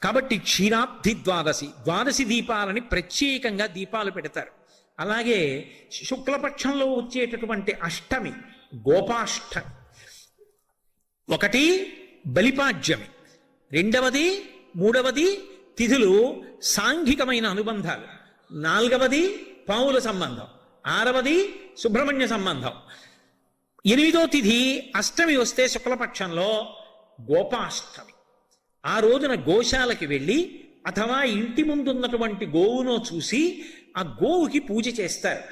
కాబట్టి క్షీరాబ్ది ద్వాదశి దీపాలని ప్రత్యేకంగా దీపాలు పెడతారు. అలాగే శుక్లపక్షంలో వచ్చేటటువంటి అష్టమి గోపాష్టమి, ఒకటి బలిపాడ్యమి, రెండవది మూడవది తిథులు సాంఘికమైన అనుబంధాలు, నాలుగవది పావుల సంబంధం, ఆరవది సుబ్రహ్మణ్య సంబంధం, 8వ తిథి అష్టమి వస్తే శుక్లపక్షంలో గోపాష్టమి. ఆ రోజున గోశాలకి వెళ్ళి అథవా ఇంటి ముందున్నటువంటి గోవునో చూసి ఆ గోవుకి పూజ చేస్తారు.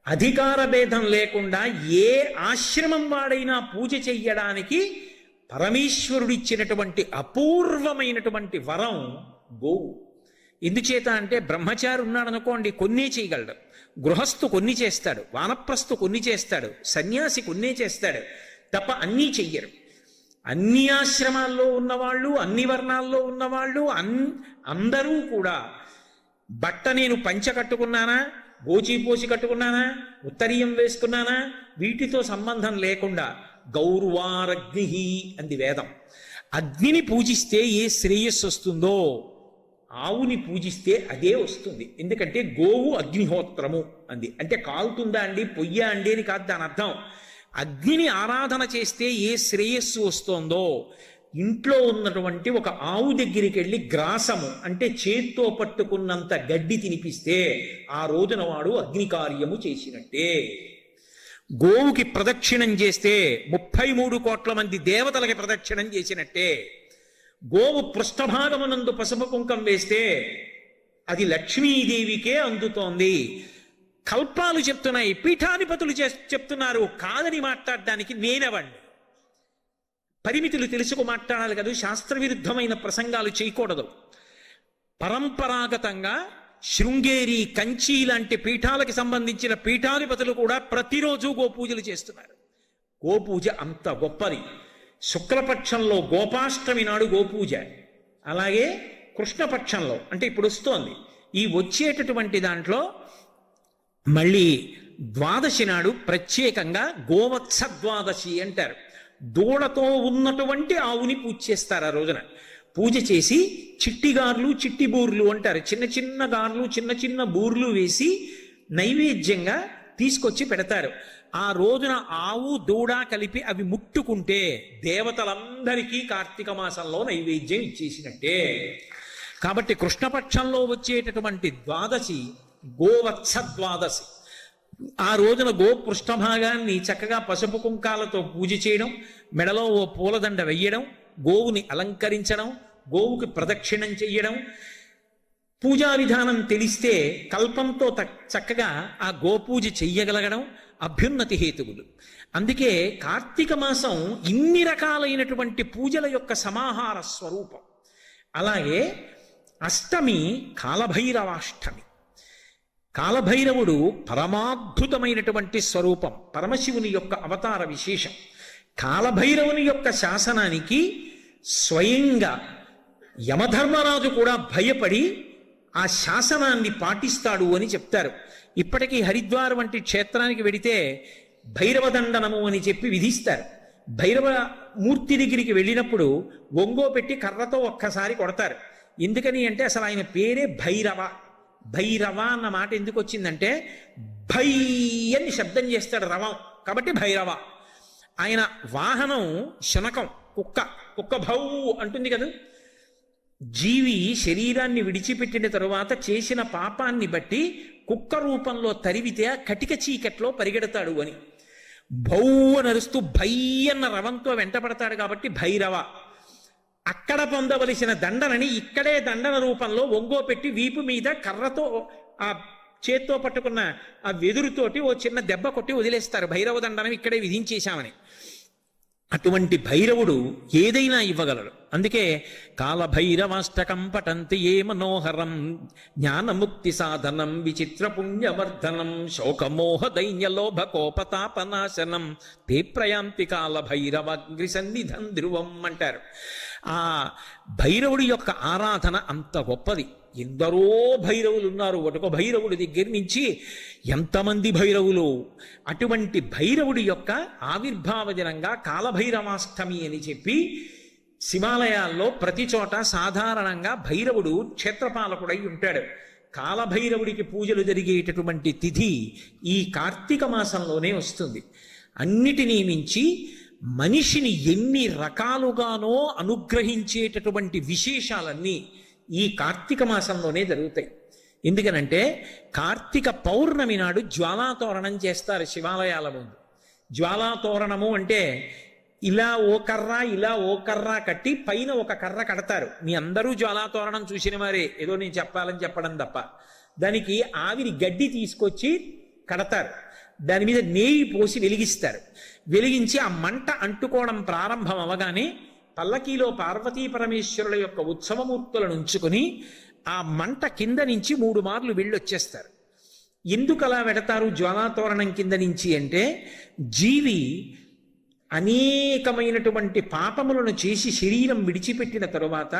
అధికార భేదం లేకుండా ఏ ఆశ్రమం వాడైనా పూజ చెయ్యడానికి పరమేశ్వరుడిచ్చినటువంటి అపూర్వమైనటువంటి వరం గోవు. ఎందుచేత అంటే బ్రహ్మచారి ఉన్నాడనుకోండి కొన్నే చేయగలడు, గృహస్థు కొన్ని చేస్తాడు, వానప్రస్థు కొన్ని చేస్తాడు, సన్యాసి కొన్నే చేస్తాడు తప్ప అన్నీ చెయ్యరు. అన్ని ఆశ్రమాల్లో ఉన్నవాళ్ళు, అన్ని వర్ణాల్లో ఉన్నవాళ్ళు అందరూ కూడా బట్ట నేను పంచ కట్టుకున్నానా, గోచీపోసి కట్టుకున్నానా, ఉత్తరీయం వేసుకున్నానా, వీటితో సంబంధం లేకుండా గౌర్వారగ్ని అంది వేదం. అగ్నిని పూజిస్తే ఏ శ్రేయస్సు వస్తుందో ఆవుని పూజిస్తే అదే వస్తుంది. ఎందుకంటే గోవు అగ్నిహోత్రము అంది. అంటే కాలుతుందా అండి, పొయ్యా అండి అని కాదు దాని అర్థం. అగ్నిని ఆరాధన చేస్తే ఏ శ్రేయస్సు వస్తోందో, ఇంట్లో ఉన్నటువంటి ఒక ఆవు దగ్గరికి వెళ్ళి గ్రాసము అంటే చేత్తో పట్టుకున్నంత గడ్డి తినిపిస్తే ఆ రోజున వాడు అగ్ని కార్యము చేసినట్టే. గోవుకి ప్రదక్షిణం చేస్తే 33 కోట్ల మంది దేవతలకి ప్రదక్షిణం చేసినట్టే. గోవు పృష్ఠభాగమునందు పసుపు కుంకం వేస్తే అది లక్ష్మీదేవికే అందుతోంది. కల్పాలు చెప్తున్నాయి, పీఠాధిపతులు చెప్తున్నారు. కాదని మాట్లాడడానికి నేనెవండి? పరిమితులు తెలుసుకు మాట్లాడాలి కదా, శాస్త్రవిరుద్ధమైన ప్రసంగాలు చేయకూడదు. పరంపరాగతంగా శృంగేరి, కంచి లాంటి పీఠాలకి సంబంధించిన పీఠాధిపతులు కూడా ప్రతిరోజు గోపూజలు చేస్తున్నారు. గోపూజ అంత గొప్పది. శుక్లపక్షంలో గోపాష్టమి నాడు గోపూజ, అలాగే కృష్ణపక్షంలో అంటే ఇప్పుడు వస్తోంది ఈ వచ్చేటటువంటి దాంట్లో మళ్ళీ ద్వాదశి నాడు ప్రత్యేకంగా గోవత్స ద్వాదశి అంటారు. దూడతో ఉన్నటువంటి ఆవుని పూజ చేస్తారు. ఆ రోజున పూజ చేసి చిట్టిగార్లు, చిట్టి బూర్లు అంటారు, చిన్న చిన్న గార్లు, చిన్న చిన్న బూర్లు వేసి నైవేద్యంగా తీసుకొచ్చి పెడతారు. ఆ రోజున ఆవు దూడ కలిపి అవి ముట్టుకుంటే దేవతలందరికీ కార్తీక మాసంలో నైవేద్యం ఇచ్చేసినట్టే. కాబట్టి కృష్ణపక్షంలో వచ్చేటటువంటి ద్వాదశి గోవత్స ద్వాదశి. ఆ రోజున గో పృష్ఠభాగాన్ని చక్కగా పసుపు కుంకాలతో పూజ చేయడం, మెడలో ఓ పూలదండ వెయ్యడం, గోవుని అలంకరించడం, గోవుకి ప్రదక్షిణం చెయ్యడం. పూజా విధానం తెలిస్తే కల్పంతో చక్కగా ఆ గోపూజ చెయ్యగలగడం, అభ్యున్నతి హేతువులు. అందుకే కార్తీక మాసం ఇన్ని రకాలైనటువంటి పూజల యొక్క సమాహార స్వరూపం. అలాగే అష్టమి కాలభైరవాష్టమి. కాలభైరవుడు పరమాద్భుతమైనటువంటి స్వరూపం, పరమశివుని యొక్క అవతార విశేషం. కాలభైరవుని యొక్క శాసనానికి స్వయంగా యమధర్మరాజు కూడా భయపడి ఆ శాసనాన్ని పాటిస్తాడు అని చెప్తారు. ఇప్పటికీ హరిద్వార్ వంటి క్షేత్రానికి వెడితే భైరవ దండనము అని చెప్పి విధిస్తారు. భైరవ మూర్తి దగ్గరికి వెళ్ళినప్పుడు ఒంగో పెట్టి కర్రతో ఒక్కసారి కొడతారు. ఎందుకని అంటే అసలు ఆయన పేరే భైరవ. భైరవ అన్న మాట ఎందుకు వచ్చిందంటే భై అని శబ్దం చేస్తాడు రవం, కాబట్టి భైరవ. ఆయన వాహనం శునకం, కుక్క భౌ అంటుంది కదా. జీవి శరీరాన్ని విడిచిపెట్టిన తరువాత చేసిన పాపాన్ని బట్టి కుక్క రూపంలో తరివితే కటిక చీకట్లో పరిగెడతాడు అని. భౌ నరుస్తూ భై అన్న రవంతో వెంటపడతాడు కాబట్టి భైరవ. అక్కడ పొందవలసిన దండనని ఇక్కడే దండన రూపంలో ఒంగో పెట్టి వీపు మీద కర్రతో ఆ చేత్తో పట్టుకున్న ఆ వెదురుతోటి ఓ చిన్న దెబ్బ కొట్టి వదిలేస్తారు. భైరవ దండనం ఇక్కడే విధించేశామని. అటువంటి భైరవుడు ఏదైనా ఇవ్వగలడు. అందుకే కాలభైరవాష్టకం పఠంతి ఏ మనోహరం జ్ఞానముక్తి సాధనం విచిత్ర పుణ్యవర్ధనం శోకమోహ దైన్యలోభ కోపతాపనాశనం తే ప్రయాంతి కాలభైరవాగ్రి సన్నిధం ధ్రువం అంటారు. ఆ భైరవుడి యొక్క ఆరాధన అంత గొప్పది. ఎందరో భైరవులు ఉన్నారు. ఒక్కొక్క భైరవుడి దగ్గర నుంచి ఎంతమంది భైరవులు. అటువంటి భైరవుడి యొక్క ఆవిర్భావ దినంగా కాలభైరవాష్టమి అని చెప్పి శివాలయాల్లో ప్రతి చోట సాధారణంగా భైరవుడు క్షేత్రపాలకుడై ఉంటాడు. కాలభైరవుడికి పూజలు జరిగేటటువంటి తిథి ఈ కార్తీక మాసంలోనే వస్తుంది. అన్నిటినీ మించి మనిషిని ఎన్ని రకాలుగానో అనుగ్రహించేటటువంటి విశేషాలన్నీ ఈ కార్తీక మాసంలోనే జరుగుతాయి. ఎందుకనంటే కార్తీక పౌర్ణమి నాడు జ్వాలాతోరణం చేస్తారు శివాలయాల ముందు. జ్వాలాతోరణము అంటే ఇలా ఓ కర్ర కట్టి పైన ఒక కర్ర కడతారు. మీ అందరూ జ్వాలాతోరణం చూసిన వారే, ఏదో నేను చెప్పాలని చెప్పడం తప్ప. దానికి ఆవిరి గడ్డి తీసుకొచ్చి కడతారు. దాని మీద నెయ్యి పోసి వెలిగిస్తారు. వెలిగించి ఆ మంట అంటుకోవడం ప్రారంభం అవగానే పల్లకీలో పార్వతీ పరమేశ్వరుల యొక్క ఉత్సవమూర్తులను ఉంచుకొని ఆ మంట కింద నుంచి 3 మార్లు వెళ్ళొచ్చేస్తారు. ఎందుకు అలా వెడతారు జ్వాలాతోరణం కింద నుంచి అంటే, జీవి అనేకమైనటువంటి పాపములను చేసి శరీరం విడిచిపెట్టిన తరువాత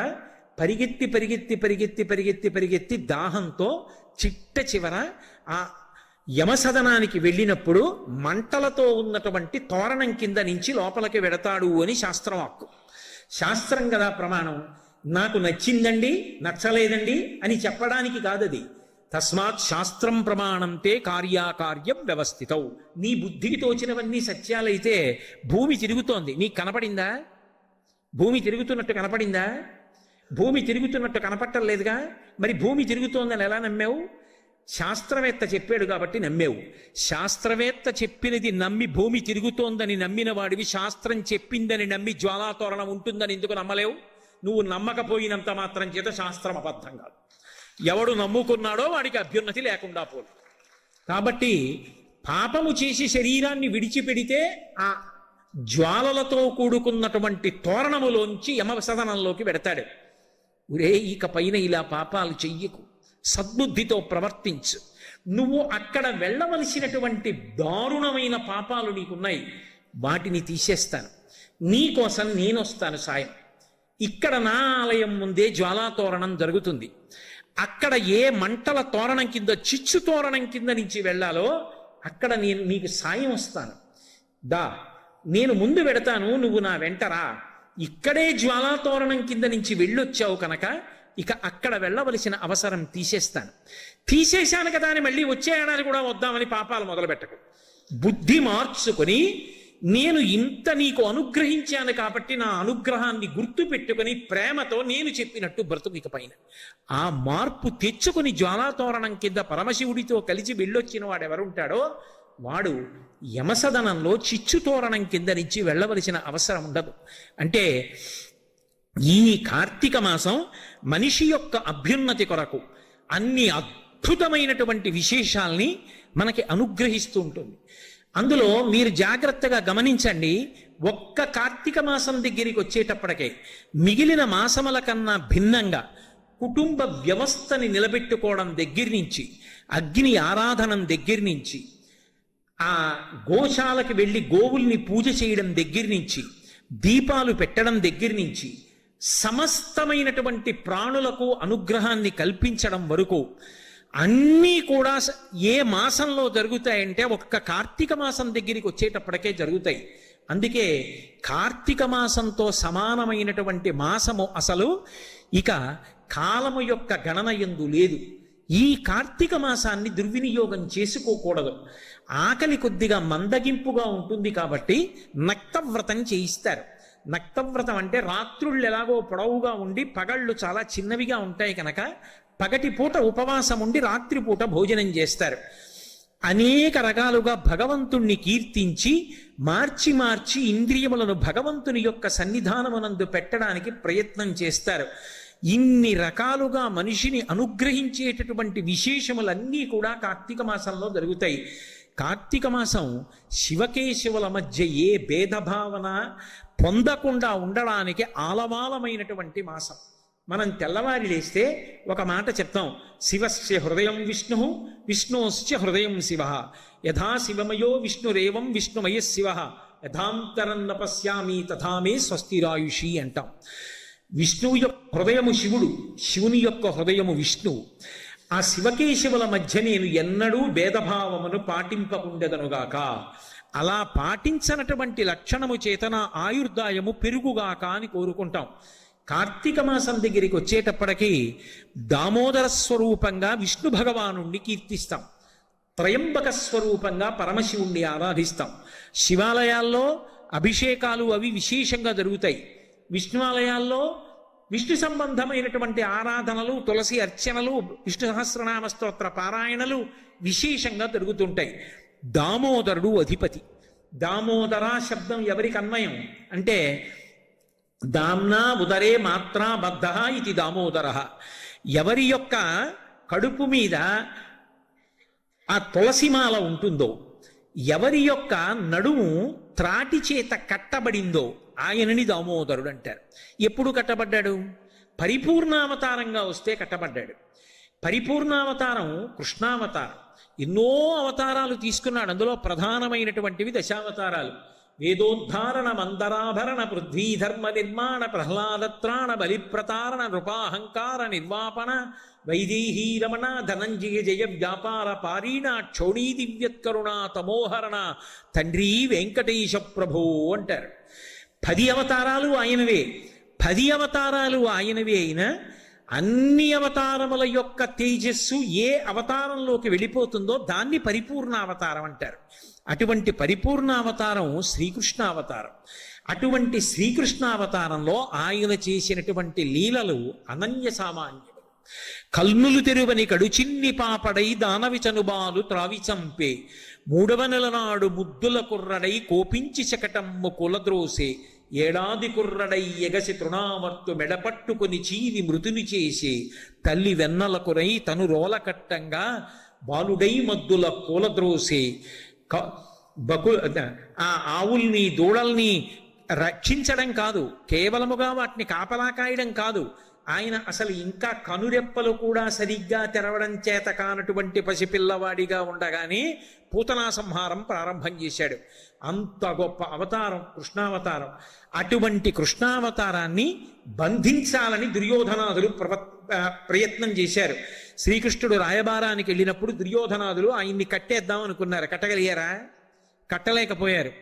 పరిగెత్తి పరిగెత్తి పరిగెత్తి పరిగెత్తి పరిగెత్తి దాహంతో చిట్ట చివర ఆ యమసదనానికి వెళ్ళినప్పుడు మంటలతో ఉన్నటువంటి తోరణం కింద నుంచి లోపలికి వెడతాడు అని శాస్త్రం హక్కు. శాస్త్రం కదా ప్రమాణం. నాకు నచ్చిందండి నచ్చలేదండి అని చెప్పడానికి కాదది. తస్మాత్ శాస్త్రం ప్రమాణంతే కార్యాకార్యం వ్యవస్థితౌ. నీ బుద్ధికి తోచినవన్నీ సత్యాలైతే భూమి తిరుగుతోంది, నీకు కనపడిందా? భూమి తిరుగుతున్నట్టు కనపడిందా? భూమి తిరుగుతున్నట్టు కనపట్టలేదుగా. మరి భూమి తిరుగుతోందని ఎలా నమ్మావు? శాస్త్రవేత్త చెప్పాడు కాబట్టి నమ్మేవు. శాస్త్రవేత్త చెప్పినది నమ్మి భూమి తిరుగుతోందని నమ్మిన వాడివి శాస్త్రం చెప్పిందని నమ్మి జ్వాలాతోరణం ఉంటుందని ఎందుకు నమ్మలేవు? నువ్వు నమ్మకపోయినంత మాత్రం చేత శాస్త్రం అబద్ధం కాదు. ఎవడు నమ్ముకున్నాడో వాడికి అభ్యున్నతి లేకుండా పోదు. కాబట్టి పాపము చేసి శరీరాన్ని విడిచిపెడితే ఆ జ్వాలలతో కూడుకున్నటువంటి తోరణములోంచి యమసదనంలోకి పెడతాడు. ఒరే, ఇక పైన ఇలా పాపాలు చెయ్యకు, సద్బుద్ధితో ప్రవర్తించు. నువ్వు అక్కడ వెళ్ళవలసినటువంటి దారుణమైన పాపాలు నీకున్నాయి, వాటిని తీసేస్తాను, నీకోసం నేను వస్తాను సాయం. ఇక్కడ నా ఆలయం ముందే జ్వాలాతోరణం జరుగుతుంది. అక్కడ ఏ మంటల తోరణం కింద చిచ్చు తోరణం కింద నుంచి వెళ్ళాలో అక్కడ నేను నీకు సాయం వస్తాను. దా, నేను ముందు పెడతాను, నువ్వు నా వెంటరా. ఇక్కడే జ్వాలాతోరణం కింద నుంచి వెళ్ళొచ్చావు కనుక ఇక అక్కడ వెళ్ళవలసిన అవసరం తీసేశాను కదా అని మళ్ళీ వచ్చే ఏడాది కూడా వద్దామని పాపాలు మొదలుపెట్టకు. బుద్ధి మార్చుకొని నేను ఇంత నీకు అనుగ్రహించాను కాబట్టి నా అనుగ్రహాన్ని గుర్తు పెట్టుకుని ప్రేమతో నేను చెప్పినట్టు బ్రతుకు. ఇక పైన ఆ మార్పు తెచ్చుకుని జ్వాలాతోరణం కింద పరమశివుడితో కలిసి వెళ్ళొచ్చిన వాడు ఎవరుంటాడో వాడు యమసదనంలో చిచ్చుతోరణం కింద నుంచి వెళ్ళవలసిన అవసరం ఉండదు. అంటే ఈ కార్తీక మాసం మనిషి యొక్క అభ్యున్నతి కొరకు అన్ని అద్భుతమైనటువంటి విశేషాల్ని మనకి అనుగ్రహిస్తూ ఉంటుంది. అందులో మీరు జాగ్రత్తగా గమనించండి, ఒక్క కార్తీక మాసం దగ్గరికి వచ్చేటప్పటికే మిగిలిన మాసముల కన్నా భిన్నంగా కుటుంబ వ్యవస్థని నిలబెట్టుకోవడం దగ్గర నుంచి, అగ్ని ఆరాధనం దగ్గర నుంచి, ఆ గోశాలకు వెళ్ళి గోవుల్ని పూజ చేయడం దగ్గర నుంచి, దీపాలు పెట్టడం దగ్గర నుంచి, సమస్తమైనటువంటి ప్రాణులకు అనుగ్రహాన్ని కల్పించడం వరకు అన్నీ కూడా ఏ మాసంలో జరుగుతాయంటే ఒక్క కార్తీక మాసం దగ్గరికి వచ్చేటప్పటికే జరుగుతాయి. అందుకే కార్తీక మాసంతో సమానమైనటువంటి మాసము అసలు ఇక కాలము యొక్క గణన యందు లేదు. ఈ కార్తీక మాసాన్ని దుర్వినియోగం చేసుకోకూడదు. ఆకలి కొద్దిగా మందగింపుగా ఉంటుంది కాబట్టి నక్తవ్రతం చేయిస్తారు. నక్తవ్రతం అంటే రాత్రుళ్ళు ఎలాగో పొడవుగా ఉండి పగళ్ళు చాలా చిన్నవిగా ఉంటాయి కనుక పగటి పూట ఉపవాసం ఉండి రాత్రిపూట భోజనం చేస్తారు. అనేక రకాలుగా భగవంతుణ్ణి కీర్తించి మార్చి మార్చి ఇంద్రియములను భగవంతుని యొక్క సన్నిధానమునందు పెట్టడానికి ప్రయత్నం చేస్తారు. ఇన్ని రకాలుగా మనిషిని అనుగ్రహించేటటువంటి విశేషములన్నీ కూడా కార్తీక మాసంలో జరుగుతాయి. కార్తీక మాసం శివకేశవుల మధ్య ఏ భేదభావన పొందకుండా ఉండడానికి ఆలవాలమైనటువంటి మాసం. మనం తెల్లవారి లేస్తే ఒక మాట చెప్తాం, శివస్య హృదయం విష్ణు, విష్ణోశ్చ హృదయం శివ, యథా శివమయో విష్ణురేవం విష్ణుమయ శివ, యథాంతరం నపశ్యామి తథామే స్వస్తిరాయుషి అంటాం. విష్ణువు యొక్క హృదయము శివుడు, శివుని యొక్క హృదయము విష్ణువు. ఆ శివకేశవుల మధ్య నేను ఎన్నడూ భేదభావమును పాటింపకుండెదనుగాక. అలా పాటించనటువంటి లక్షణము చేతన ఆయుర్దాయము పెరుగుగాక అని కోరుకుంటాం. కార్తీక మాసం దగ్గరికి వచ్చేటప్పటికీ దామోదర స్వరూపంగా విష్ణు భగవానుణ్ణి కీర్తిస్తాం, త్రయంబక స్వరూపంగా పరమశివుణ్ణి ఆరాధిస్తాం. శివాలయాల్లో అభిషేకాలు అవి విశేషంగా జరుగుతాయి. విష్ణు ఆలయాల్లో విష్ణు సంబంధమైనటువంటి ఆరాధనలు, తులసి అర్చనలు, విష్ణు సహస్రనామ స్తోత్ర పారాయణలు విశేషంగా జరుగుతుంటాయి. దామోదరుడు అధిపతి. దామోదర శబ్దం ఎవరికి అన్వయం అంటే దామ్నా ఉదరే మాత్రా బద్ధ ఇది దామోదర. ఎవరి యొక్క కడుపు మీద ఆ తులసిమాల ఉంటుందో, ఎవరి యొక్క నడుము త్రాటి చేత కట్టబడిందో ఆయనని దామోదరుడు అంటారు. ఎప్పుడు కట్టబడ్డాడు? పరిపూర్ణావతారంగా వస్తే కట్టబడ్డాడు. పరిపూర్ణావతారం కృష్ణావతారం. ఎన్నో అవతారాలు తీసుకున్నాడు. అందులో ప్రధానమైనటువంటివి దశావతారాలు. వేదోద్ధారణ మందరాభరణ పృథ్వీధర్మ నిర్మాణ ప్రహ్లాదత్రాణ బలిప్రతారణ నృపాహంకార నిర్వాపణ వైదేహీ రమణ ధనంజయ జయ వ్యాపార పారీణ క్షోణీ దివ్యత్కరుణ తమోహరణ తండ్రి వెంకటేశ ప్రభో అంటారు. 10 అవతారాలు ఆయనవే. 10 అవతారాలు ఆయనవే అయినా అన్ని అవతారముల యొక్క తేజస్సు ఏ అవతారంలోకి వెళ్ళిపోతుందో దాన్ని పరిపూర్ణ అవతారం అంటారు. అటువంటి పరిపూర్ణ అవతారం శ్రీకృష్ణ అవతారం. అటువంటి శ్రీకృష్ణ అవతారంలో ఆయన చేసినటువంటి లీలలు అనన్య సామాన్యములు. కల్నులు తెరువని కడుచిన్ని పాపడై దానవి చనుబాలు త్రావి చంపే, 3వ నెల నాడు ముద్దుల కుర్రడై కోపించి శకటమ్ము కులద్రోసే, ఏడాది కుర్రడై ఎగసి తృణావర్తు మెడపట్టుకుని చీవి మృతుని చేసే, తల్లి వెన్నల కురై తను రోలకట్టంగా బాలుడై మద్దుల కూలద్రోసే, ఆ ఆవుల్ని దూడల్ని రక్షించడం కాదు, కేవలముగా వాటిని కాపలా కాయడం కాదు, ఆయన అసలు ఇంకా కనురెప్పలు కూడా సరిగ్గా తెరవడం చేత కానటువంటి పసిపిల్లవాడిగా ఉండగానే పూతనా సంహారం ప్రారంభం చేశాడు. అంత గొప్ప అవతారం కృష్ణావతారం. అటువంటి కృష్ణావతారాన్ని బంధించాలని దుర్యోధనాదులు ప్రయత్నం చేశారు. శ్రీకృష్ణుడు రాయబారానికి వెళ్ళినప్పుడు దుర్యోధనాదులు ఆయన్ని కట్టేద్దాం అనుకున్నారు. కట్టగలిగారా? కట్టలేకపోయారు.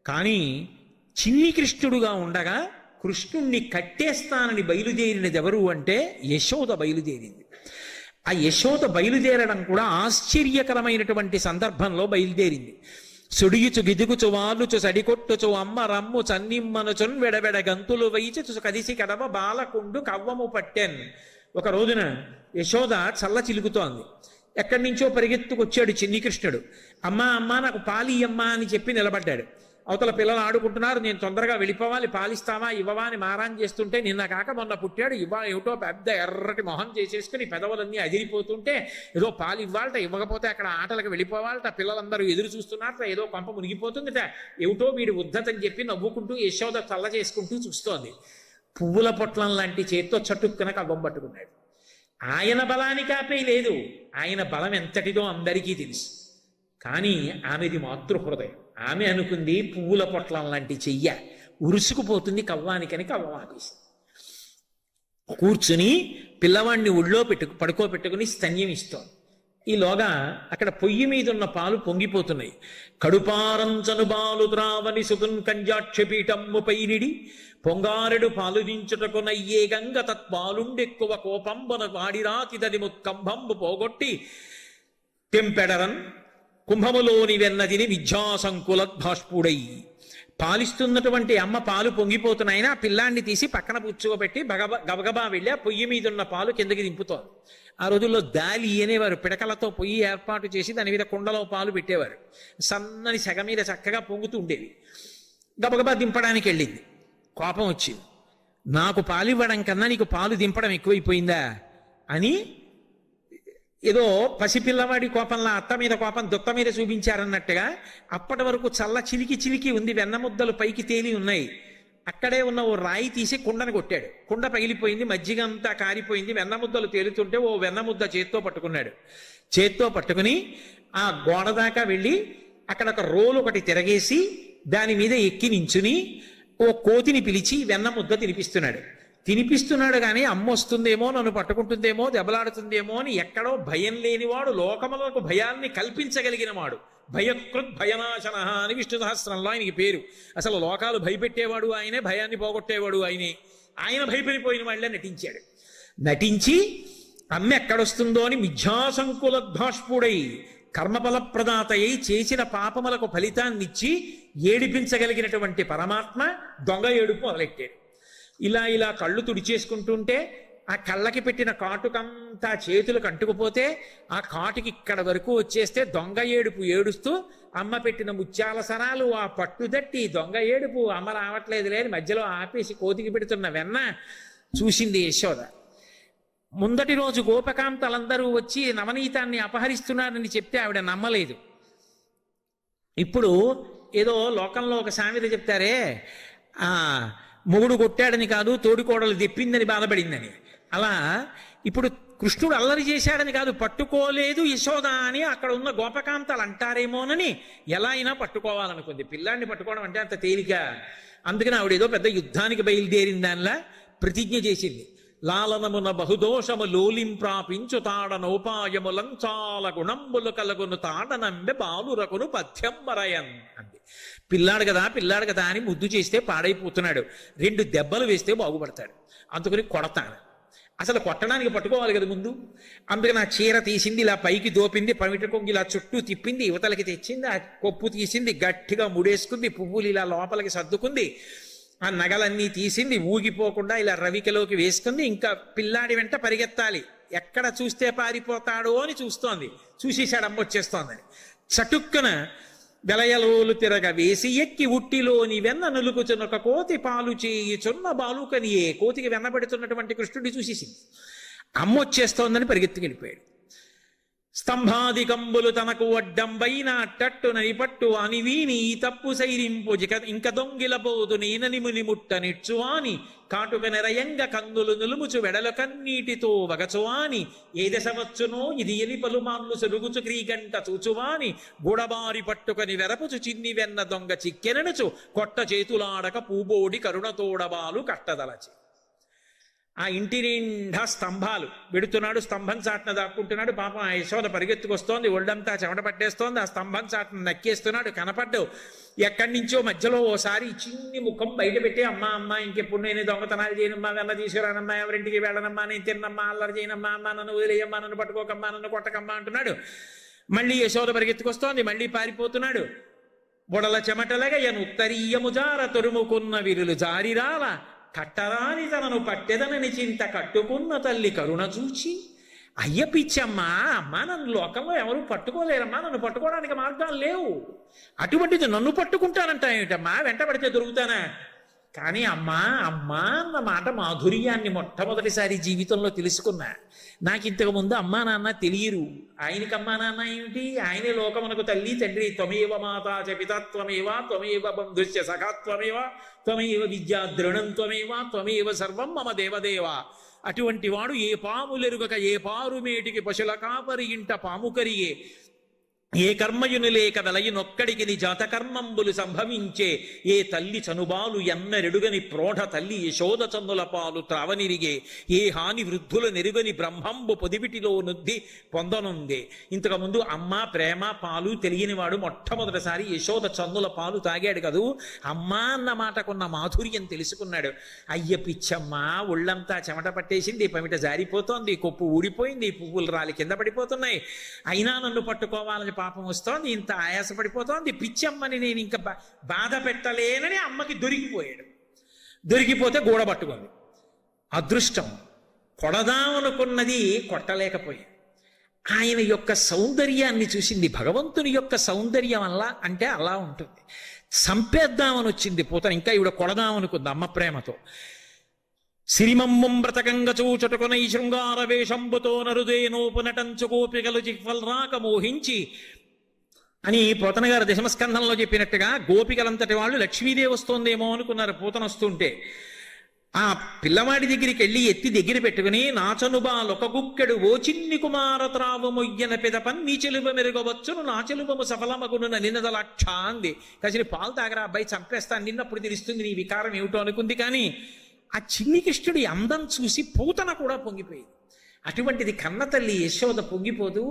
కానీ చిన్ని కృష్ణుడుగా ఉండగా కృష్ణుణ్ణి కట్టేస్తానని బయలుదేరినది ఎవరు అంటే యశోద బయలుదేరింది. ఆ యశోద బయలుదేరడం కూడా ఆశ్చర్యకరమైనటువంటి సందర్భంలో బయలుదేరింది. సుడియుచు గిదుగుచు వాలుచు సడికొట్టుచు అమ్మ రమ్ము చన్నిమ్మనుచున్ వెడవెడ గంతులు వైచు కదిసి కడవ బాలకుండు కవ్వము పట్టెన్. ఒక రోజున యశోద చల్ల చిలుకుతోంది. ఎక్కడి నుంచో పరిగెత్తుకొచ్చాడు చిన్ని కృష్ణుడు. అమ్మా అమ్మా నాకు పాలి అమ్మా అని చెప్పి నిలబడ్డాడు. అవతల పిల్లలు ఆడుకుంటున్నారు, నేను తొందరగా వెళ్ళిపోవాలి, పాలిస్తావా ఇవ్వవా అని మారాన్ చేస్తుంటే, నిన్న కాక మొన్న పుట్టాడు, ఇవాళ ఏమిటో పెద్ద ఎర్రటి మొహం చేసేసుకుని పెదవులన్నీ అదిరిపోతుంటే, ఏదో పాలు ఇవ్వాలట, ఇవ్వకపోతే అక్కడ ఆటలకు వెళ్ళిపోవాలట, పిల్లలందరూ ఎదురు చూస్తున్నారట, ఏదో కొంప మునిగిపోతుందిట, ఏమిటో వీడి ఉద్ధతని చెప్పి నవ్వుకుంటూ యశోద చల్ల చేసుకుంటూ చూస్తోంది. పువ్వుల పొట్లం లాంటి చేత్తో చటుక్కున కవ్వం పట్టుకున్నాడు. ఆయన బలానికి ఆపే లేదు, ఆయన బలం ఎంతటిదో అందరికీ తెలుసు. కానీ ఆమెది మాతృహృదయం. ఆమె అనుకుంది పువ్వుల పొట్లం లాంటి చెయ్య ఉరుసుకుపోతుంది కవ్వానికని కవ్వం ఆపేసి కూర్చుని పిల్లవాడిని ఒళ్ళో పడుకోబెట్టుకుని స్తన్యం ఇస్తోంది. ఈలోగా అక్కడ పొయ్యి మీద ఉన్న పాలు పొంగిపోతున్నాయి. కడుపారంచను బాలు ద్రావని సుగున్ కంజాక్షపీఠమ్ము పైనిడి పొంగారెడు పాలు దించుటకు నయ్యే గంగ తత్పాలుండెక్కువ కోపంబన వాడిరాతిదని ముత్కంభంబు పోగొట్టి తెంపెడరన్ కుంభములోని వెన్నదిని విద్యాసంకులద్భాష్పుడై. పాలిస్తున్నటువంటి అమ్మ పాలు పొంగిపోతున్నాయని ఆ పిల్లాన్ని తీసి పక్కన పుచ్చుకోబెట్టి గబగబా వెళ్ళి ఆ పొయ్యి మీద ఉన్న పాలు కిందకి దింపుతోంది. ఆ రోజుల్లో దాలి అనేవారు, పిడకలతో పొయ్యి ఏర్పాటు చేసి దాని మీద కుండలో పాలు పెట్టేవారు. సన్నని సెగ మీద చక్కగా పొంగుతూ ఉండేవి. గబగబా దింపడానికి వెళ్ళింది. కోపం వచ్చింది, నాకు పాలు ఇవ్వడం కన్నా నీకు పాలు దింపడం ఎక్కువైపోయిందా అని ఏదో పసిపిల్లవాడి కోపంలో అత్త మీద కోపం దుత్త మీద చూపించారన్నట్టుగా అప్పటి వరకు చల్ల చిలికి చిలికి ఉంది, వెన్నముద్దలు పైకి తేలి ఉన్నాయి. అక్కడే ఉన్న ఓ రాయి తీసి కుండను కొట్టాడు. కుండ పగిలిపోయింది, మజ్జిగ అంతా కారిపోయింది, వెన్నముద్దలు తేలుతుంటే ఓ వెన్నముద్ద చేత్తో పట్టుకున్నాడు. చేత్తో పట్టుకుని ఆ గోడ దాకా వెళ్ళి అక్కడ ఒక రోలు ఒకటి తిరగేసి దాని మీద ఎక్కి నించుని ఓ కోతిని పిలిచి వెన్నముద్ద తినిపిస్తున్నాడు కానీ అమ్మ వస్తుందేమో, నన్ను పట్టుకుంటుందేమో, దెబ్బలాడుతుందేమో అని ఎక్కడో భయం లేనివాడు, లోకములకు భయాన్ని కల్పించగలిగిన వాడు. భయకృత్ భయనాశన అని విష్ణు సహస్రంలో ఆయనకి పేరు. అసలు లోకాలు భయపెట్టేవాడు ఆయనే, భయాన్ని పోగొట్టేవాడు ఆయనే. ఆయన భయపడిపోయిన వాళ్ళే నటించి అమ్మ ఎక్కడొస్తుందో అని మిథ్యాసంకులద్భాష్పుడై కర్మఫల ప్రదాతయ్యి చేసిన పాపములకు ఫలితాన్నిచ్చి ఏడిపించగలిగినటువంటి పరమాత్మ దొంగ ఏడుపు మొదలెట్టాడు. ఇలా కళ్ళు తుడిచేసుకుంటుంటే ఆ కళ్ళకి పెట్టిన కాటుకంతా చేతులకు అంటుకుపోతే ఆ కాటుకి ఇక్కడ వరకు వచ్చేస్తే దొంగ ఏడుపు ఏడుస్తూ అమ్మ పెట్టిన ముత్యాల సరాలు ఆ పట్టుదట్టి దొంగ ఏడుపు అమ్మ రావట్లేదు లేని మధ్యలో ఆపేసి కోతికి పెడుతున్న వెన్న చూసింది యశోద. ముందటి రోజు గోపకాంతలందరూ వచ్చి నవనీతాన్ని అపహరిస్తున్నారని చెప్తే ఆవిడ నమ్మలేదు. ఇప్పుడు ఏదో లోకంలో ఒక సామెత చెప్తారే, మొగుడు కొట్టాడని కాదు తోడికోడలు దెప్పిందని బాధపడిందని. అలా ఇప్పుడు కృష్ణుడు అల్లరి చేశాడని కాదు, పట్టుకోలేదు యశోద అని అక్కడ ఉన్న గోపకాంతాలు అంటారేమోనని ఎలా అయినా పట్టుకోవాలనుకుంది. పిల్లాన్ని పట్టుకోవడం అంటే అంత తేలిక. అందుకని ఆవిడేదో పెద్ద యుద్ధానికి బయలుదేరిన దానిలా ప్రతిజ్ఞ చేసింది. లాలనమున బహుదోషము లోలింప్రాపించు తాడనోపాయములంచాల గుణంబులు కలగును తాడనంబె బాలురకును పథ్యంబరయన్ అంది. పిల్లాడు కదా అని ముద్దు చేస్తే పాడైపోతున్నాడు, 2 దెబ్బలు వేస్తే బాగుపడతాడు, అందుకని కొడతాను. అసలు కొట్టడానికి పట్టుకోవాలి కదా ముందు. అందుకని ఆ చీర తీసింది, ఇలా పైకి దోపింది, పమిట కొంగి ఇలా చుట్టూ తిప్పింది, యువతలకి తెచ్చింది, ఆ కొప్పు తీసింది, గట్టిగా ముడేసుకుంది, పువ్వులు ఇలా లోపలికి సర్దుకుంది, ఆ నగలన్నీ తీసింది, ఊగిపోకుండా ఇలా రవికలోకి వేసుకుంది. ఇంకా పిల్లాడి వెంట పరిగెత్తాలి, ఎక్కడ చూస్తే పారిపోతాడో అని చూస్తోంది. చూసేశాడు అమ్మ వచ్చేస్తోందని. చటుక్కున వెలయలోలు తిరగ వేసి ఎక్కి ఉట్టిలోని వెన్న నులుకుచున్నొక కోతి పాలు చేయుచున్న బాలుకనియే. కోతికి వెన్నబెడుతున్నటువంటి కృష్ణుడిని చూసేసింది. అమ్మ వచ్చేస్తోందని పరిగెత్తుకెళ్ళిపోయాడు. స్తంభాదికంబులు తనకు అడ్డంబైన టట్టునని పట్టు అనివీని ఈ తప్పు సైరింపు ఇంక దొంగిలబోదు నేనని ముని ముట్ట నిచ్చువాని కాటుక నెరయంగ కందులు నులుముచు వెడల కన్నీటితో వగచువాని ఏ దశవచ్చునో ఇది ఎని పలుమాన్లు సరుగుచు క్రీగంట చూచువాని గూడబారి పట్టుకని వెరపుచు చిన్ని వెన్న దొంగ చిక్కెననుచు కొట్ట చేతులాడక పూబోడి కరుణతోడబాలు కట్టదలచి. ఆ ఇంటి నిండా స్తంభాలు పెడుతున్నాడు, స్తంభం చాటున దాక్కుంటున్నాడు. పాపం ఆ యశోద పరిగెత్తుకొస్తోంది, ఒళ్ళంతా చెమట పట్టేస్తోంది, ఆ స్తంభం చాటున నక్కేస్తున్నాడు. కనపడ్డావు ఎక్కడి నుంచో మధ్యలో ఓసారి చిన్ని ముఖం బయట పెట్టి అమ్మ ఇంకెప్పుడు నేను దొంగతనాలు చేయనమ్మా, వెన్న తీసుకురానమ్మా, ఎవరింటికి వెళ్ళనమ్మా, నేను తిన్నమ్మా, అల్లరి చేయనమ్మా, అమ్మ నన్ను వదిలేయమ్మా, నన్ను పట్టుకోకమ్మా, నన్ను కొట్టకమ్మా అంటున్నాడు. మళ్ళీ యశోద పరిగెత్తుకొస్తోంది, మళ్ళీ పారిపోతున్నాడు. బొడల చెమటలగా ఉత్తరీయము జార తొరుముకున్న విరులు జారిరాల కట్టరాని తనను పట్టెదనని చింత కట్టుకున్న తల్లి కరుణ చూచి అయ్య పిచ్చమ్మా, అమ్మా నన్ను లోకంలో ఎవరు పట్టుకోలేరమ్మా, నన్ను పట్టుకోవడానికి మార్గాలు లేవు, అటువంటిది నన్ను పట్టుకుంటానంట ఏమిటమ్మా, వెంట పడితే దొరుకుతానా? కానీ అమ్మా అమ్మా అన్న మాట మాధుర్యాన్ని మొట్టమొదటిసారి జీవితంలో తెలుసుకున్నా. నాకు ఇంతకు ముందు అమ్మా నాన్న తెలియరు. ఆయనకి అమ్మా నాన్న ఏమిటి? ఆయనే లోకమునకు తల్లి తండ్రి. త్వమేవ మాతా చ పితా త్వమేవ త్వమేవ బంధుశ్చ సఖా త్వమేవ త్వమేవ విద్యా ద్రోణం త్వమేవ త్వమేవ సర్వం మమ దేవదేవ. అటువంటి వాడు ఏ పాములెరుగక ఏ పారుమేటికి పశుల కాపరి ఇంట పాము కరిగే, ఏ కర్మయుని లేక వెలయునొక్కడికి ని జాతకర్మంబులు సంభవించే, ఏ తల్లి చనుబాలు ఎన్నరెడుగని ప్రోఢ తల్లి యశోద చన్నుల పాలు త్రావనిరిగే, ఏ హాని వృద్ధుల నెరుగని బ్రహ్మంబు పొదివిటిలో నుద్ది పొందనుందే. ఇంతకుముందు అమ్మ ప్రేమ పాలు తెలియని వాడు మొట్టమొదటిసారి యశోద చన్నుల పాలు తాగాడు కదూ. అమ్మా అన్న మాటకున్న మాధుర్యం తెలుసుకున్నాడు. అయ్య పిచ్చమ్మా, ఒళ్ళంతా చెమట పట్టేసింది, పమిట జారిపోతోంది, కొప్పు ఊడిపోయింది, పువ్వులు రాలి కింద పడిపోతున్నాయి, అయినా నన్ను పట్టుకోవాలని పాపం వస్తోంది, ఇంత ఆయాసపడిపోతోంది, పిచ్చమ్మని నేను ఇంకా బాధ పెట్టలేనని అమ్మకి దొరికిపోయాడు. దొరికిపోతే గోడ పట్టుకుంది. అదృష్టం, కొడదామనుకున్నది కొట్టలేకపోయాడు. ఆయన యొక్క సౌందర్యాన్ని చూసింది. భగవంతుని యొక్క సౌందర్యం అలా అంటే అలా ఉంటుంది. సంపేద్దామని వచ్చింది పూతన, ఇంకా ఇవిడ కొడదామనుకుంది అమ్మ ప్రేమతో. సిరిమమ్మం వ్రతకంగ చూచటుకొనై శృంగార వేషంబుతో నరుదేనోపునటంచు గోపికలు జిహ్వల్రాక మోహించి అని పోతన గారు దశమస్కంధంలో చెప్పినట్టుగా గోపికలంతటి వాళ్ళు లక్ష్మీదేవి వస్తోందేమో అనుకున్నారు పూతన వస్తుంటే. ఆ పిల్లవాడి దగ్గరికి వెళ్ళి ఎత్తి దగ్గర పెట్టుకుని, నాచనుబాలొక గుక్కెడు ఓ చిన్ని కుమార త్రావు మొయ్యన పెదపన్ నీ చెలువ మెరుగవచ్చును నా చెలువము సఫలమగును నిన్నదలక్ష అంది. కాసిన పాలు తాగరా అబ్బాయి, చంపేస్తాను నిన్నప్పుడు తెలుస్తుంది నీ వికారం ఏమిటో అనుకుంది. కానీ ఆ చిన్ని కృష్ణుడి అందం చూసి పూతన కూడా పొంగిపోయింది. అటువంటిది కన్న తల్లి యశోద పొంగిపోతూ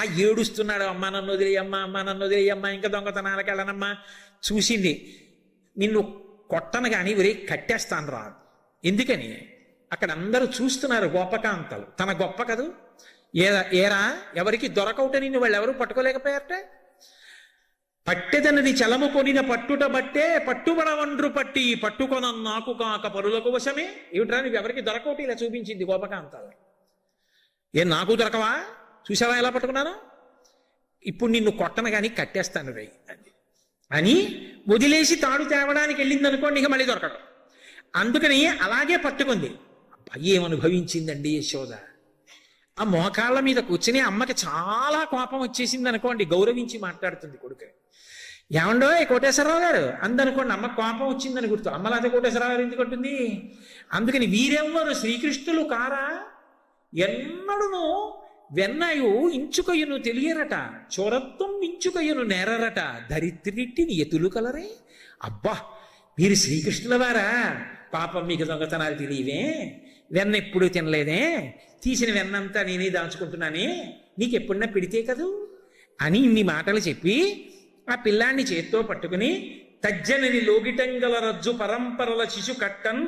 ఆ ఏడుస్తున్నాడు, అమ్మ నన్ను వదిలేయమ్మా, అమ్మ నన్ను వదిలేయమ్మా, ఇంకా దొంగతనాలకు వెళ్ళనమ్మా. చూసింది, నిన్ను కొట్టను కానీ ఒరే కట్టేస్తాను రా. ఎందుకని? అక్కడ అందరూ చూస్తున్నారు గోపకాంతలు, తన గొప్ప కదూ. ఏరా ఎవరికి దొరకవుట నిన్ను వాళ్ళు ఎవరు పట్టుకోలేకపోయారట. పట్టెదనది చలము కొనిన పట్టుట బట్టే పట్టుబడవండ్రు పట్టి పట్టుకొన నాకు కాక పరులకు వశమే. ఏమిట్రా నువ్వు ఎవరికి దొరకవుటి ఇలా చూపించింది గోపకాంతాలు. ఏం నాకు దొరకవా? చూసావా ఎలా పట్టుకున్నాను? ఇప్పుడు నిన్ను కొట్టను కానీ కట్టేస్తాను రై అని వదిలేసి తాడు తేవడానికి వెళ్ళింది అనుకోండి, ఇక మళ్ళీ దొరకడం. అందుకని అలాగే పట్టుకుంది. ఏమనుభవించిందండి యశోద. ఆ మోకాళ్ళ మీద కూర్చుని అమ్మకి చాలా కోపం వచ్చేసింది అనుకోండి, గౌరవించి మాట్లాడుతుంది కొడుకుని. ఏమండో కోటేశ్వరరావు గారు అందనుకోండి, అమ్మ కోపం వచ్చిందని గుర్తు. అమ్మలాతే కోటేశ్వరరావు గారు ఎందుకు అంటుంది? అందుకని వీరెవ్వరు శ్రీకృష్ణులు కారా, ఎన్నడును వెన్నయు ఇంచుకయ్యను తెలియరట, చోరత్వం ఇంచుకయ్యను నేరరట, దరిద్రిట్టిని ఎతులు కలరే. అబ్బా మీరు శ్రీకృష్ణుల వారా, పాపం మీకు దొంగతనాలు తెలియవే, వెన్న ఎప్పుడు తినలేదే, తీసిన వెన్నంతా నేనే దాచుకుంటున్నానే, నీకు ఎప్పుడన్నా పెడితే కదూ అని ఇన్ని మాటలు చెప్పి ఆ పిల్లాన్ని చేత్తో పట్టుకుని, తజ్జనని లోగిటంగల రజ్జు పరంపరల శిశు కట్టన్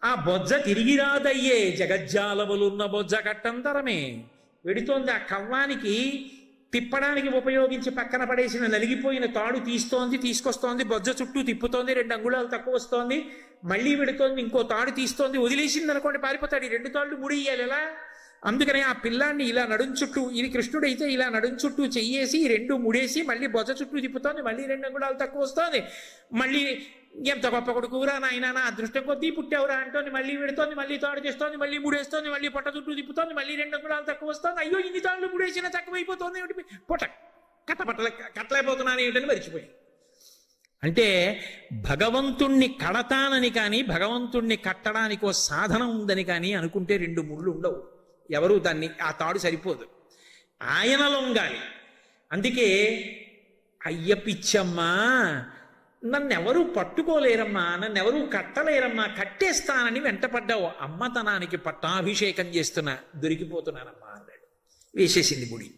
ఆ బొజ్జ తిరిగి రాదయ్యే, జగజ్జాలములున్న బొజ్జ కట్టంతరమే. వెడుతోంది ఆ కవ్వానికి తిప్పడానికి ఉపయోగించి పక్కన పడేసిన నలిగిపోయిన తాడు తీస్తోంది, తీసుకొస్తోంది, బొజ్జ చుట్టూ తిప్పుతోంది, 2 అంగుళాలు తక్కువ వస్తోంది, మళ్ళీ వెడుతోంది, ఇంకో తాడు తీస్తోంది, వదిలేసింది అనుకోండి పారిపోతాడు. ఈ 2 తాళ్ళు ముడియ్యాలి ఎలా. అందుకని ఆ పిల్లాన్ని ఇలా నడుం చుట్టూ, ఇది కృష్ణుడైతే ఇలా నడుం చుట్టూ చెయ్యేసి 2 ముడేసి మళ్ళీ బొజ్జ చుట్టూ తిప్పుతోంది, మళ్ళీ 2 అంగుళాలు తక్కువ వస్తోంది, మళ్ళీ ఎంత గొప్ప కొడుకురా నాయనా, నా అదృష్టం కొద్దీ పుట్టావురా అంటోంది, మళ్ళీ వెడుతోంది, మళ్ళీ తాడు చేస్తోంది, మళ్ళీ ముడేస్తోంది, మళ్ళీ పొట్ట చుట్టూ తిప్పుతోంది, మళ్ళీ 2 అంగుళాలు తక్కువ వస్తోంది. అయ్యో ఇన్ని తాళ్ళు ముడేసినా తక్కువైపోతుంది ఏమిటి, పొట్ట కట్టలేకపోతున్నాను ఏమిటని మరిచిపోయింది. అంటే భగవంతుణ్ణి కడతానని కానీ భగవంతుణ్ణి కట్టడానికి ఓ సాధనం ఉందని కానీ అనుకుంటే 2 ముళ్ళు ఉండవు. ఎవరు దాన్ని, ఆ తాడు సరిపోదు, ఆయన లొంగాలి. అందుకే అయ్య పిచ్చమ్మా, నన్నెవరూ పట్టుకోలేరమ్మా, నన్నెవరూ కట్టలేరమ్మా, కట్టేస్తానని వెంటపడ్డావు. అమ్మతనానికి పట్టాభిషేకం చేస్తున్నా, దొరికిపోతున్నానమ్మా అన్నాడు. వేసేసింది ముడి.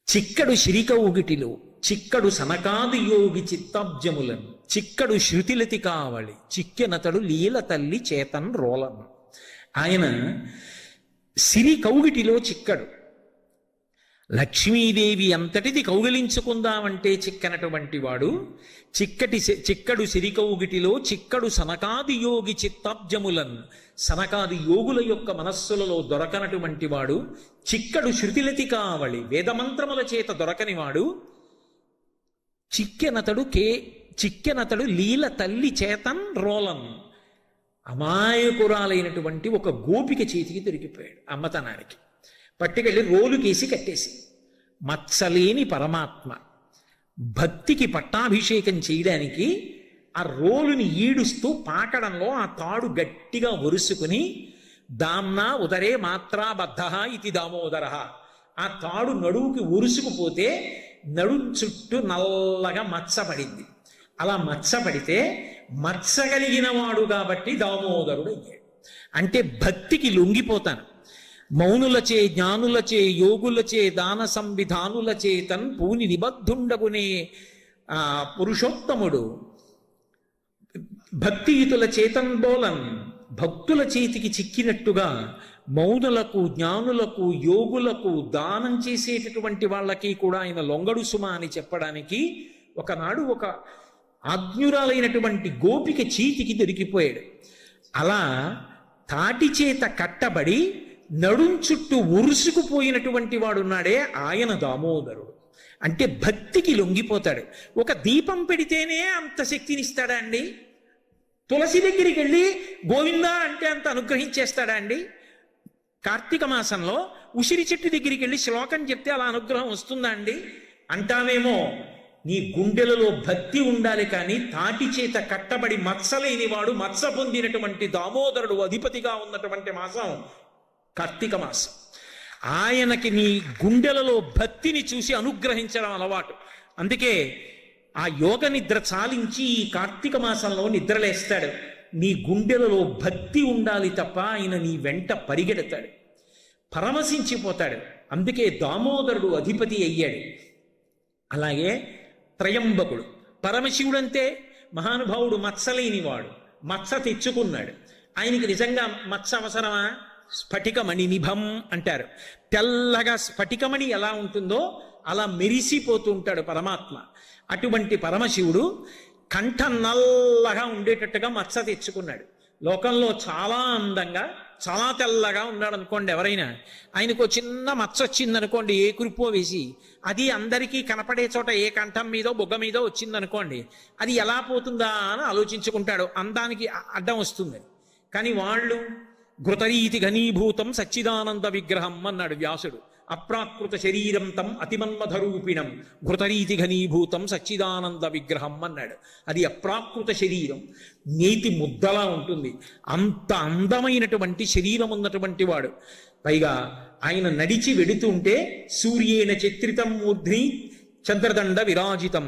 చిక్కడు శిరికౌగిటిలో చిక్కడు సనకాది యోగి చిత్తాబ్జములను చిక్కడు శృతిలతి కావళి చిక్కెనతడు లీల తల్లి చేతన్ రోలను. ఆయన సిరి కౌగిటిలో చిక్కడు, లక్ష్మీదేవి అంతటిది కౌగిలించుకుందామంటే చిక్కనటువంటి వాడు, చిక్కడు సిరికౌగిటిలో చిక్కడు సనకాది యోగి చిత్తాబ్జములన్, సనకాది యోగుల యొక్క మనస్సులలో దొరకనటువంటి వాడు, చిక్కడు శృతిలతి కావళి వేదమంత్రముల చేత దొరకనివాడు, చిక్కెనతడు లీల తల్లి చేతన్ రోలన్, అమాయకురాలైనటువంటి ఒక గోపిక చేతికి దొరికిపోయాడు అమ్మతనానికి. పట్టుకెళ్ళి రోలుకేసి కట్టేసి, మత్సలేని పరమాత్మ భక్తికి పట్టాభిషేకం చేయడానికి ఆ రోలుని ఈడుస్తూ పాకడంలో ఆ తాడు గట్టిగా ఒరుసుకుని, దామ్నా ఉదరే మాత్రాబద్ధ ఇది దామోదర, ఆ తాడు నడువుకి ఒరుసుకుపోతే నడుం చుట్టూ నల్లగా మచ్చపడింది. అలా మచ్చపడితే మచ్చగలిగిన వాడు కాబట్టి దామోదరుడు అయ్యాడు. అంటే భక్తికి లొంగిపోతాను. మౌనులచే జ్ఞానులచే యోగులచే దాన సంవిధానులచే తన్ పూని నిబద్ధుండగునే పురుషోత్తముడు, భక్తియుతుల చేతన్ బోలన్, భక్తుల చేతికి చిక్కినట్టుగా మౌనులకు జ్ఞానులకు యోగులకు దానం చేసేటటువంటి వాళ్ళకి కూడా ఆయన లొంగడు సుమా అని చెప్పడానికి ఒకనాడు ఒక ఆజ్ఞురాలైనటువంటి గోపిక చేతికి దొరికిపోయాడు. అలా తాటి చేత కట్టబడి నడుం చుట్టూ ఉరుసుకుపోయినటువంటి వాడున్నాడే ఆయన దామోదరుడు. అంటే భక్తికి లొంగిపోతాడు. ఒక దీపం పెడితేనే అంత శక్తినిస్తాడా అండి? తులసి దగ్గరికి వెళ్ళి గోవిందా అంటే అంత అనుగ్రహించేస్తాడా అండి? కార్తీక మాసంలో ఉసిరి చెట్టు దగ్గరికి వెళ్ళి శ్లోకం చెప్తే అలా అనుగ్రహం వస్తుందా అండి? అంటావేమో. నీ గుండెలలో భక్తి ఉండాలి, కానీ తాటి చేత కట్టబడి మత్సలేని వాడు, మత్స పొందినటువంటి దామోదరుడు అధిపతిగా ఉన్నటువంటి మాసం కార్తీక మాసం. ఆయనకి నీ గుండెలలో భక్తిని చూసి అనుగ్రహించడం అలవాటు. అందుకే ఆ యోగ నిద్ర చాలించి ఈ కార్తీక మాసంలో నిద్రలేస్తాడు. నీ గుండెలలో భక్తి ఉండాలి తప్ప ఆయన నీ వెంట పరిగెడతాడు, పరమశించిపోతాడు. అందుకే దామోదరుడు అధిపతి అయ్యాడు. అలాగే త్రయంబకుడు పరమశివుడంతే మహానుభావుడు, మత్సలేనివాడు, మత్స తెచ్చుకున్నాడు. ఆయనకి నిజంగా మత్స అవసరమా? స్ఫటికమణి నిభం అంటారు. తెల్లగా స్ఫటికమణి ఎలా ఉంటుందో అలా మెరిసిపోతూ ఉంటాడు పరమాత్మ. అటువంటి పరమశివుడు కంఠ నల్లగా ఉండేటట్టుగా మత్స తెచ్చుకున్నాడు. లోకంలో చాలా అందంగా చాలా తెల్లగా ఉన్నాడు అనుకోండి ఎవరైనా, ఆయనకు చిన్న మచ్చ వచ్చిందనుకోండి ఏ కురుపో వేసి, అది అందరికీ కనపడే చోట ఏ కంఠం మీదో బొగ్గ మీదో వచ్చిందనుకోండి, అది ఎలా పోతుందా అని ఆలోచించుకుంటాడు, అందానికి అడ్డం వస్తుంది. కానీ వాళ్ళు ఘృతరీతి ఘనీభూతం సచ్చిదానంద విగ్రహం అన్నాడు వ్యాసుడు. అప్రాకృత శరీరం తం అతిమన్మధరూపిణం ఘృతరీతి ఘనీభూతం సచ్చిదానంద విగ్రహం అన్నాడు. అది అప్రాకృత శరీరం, నేతి ముద్దలా ఉంటుంది. అంత అందమైనటువంటి శరీరం ఉన్నటువంటి వాడు. పైగా ఆయన నడిచి వెడుతుంటే సూర్యేణ చిత్రితం మూర్ధ్ని చంద్రదండ విరాజితం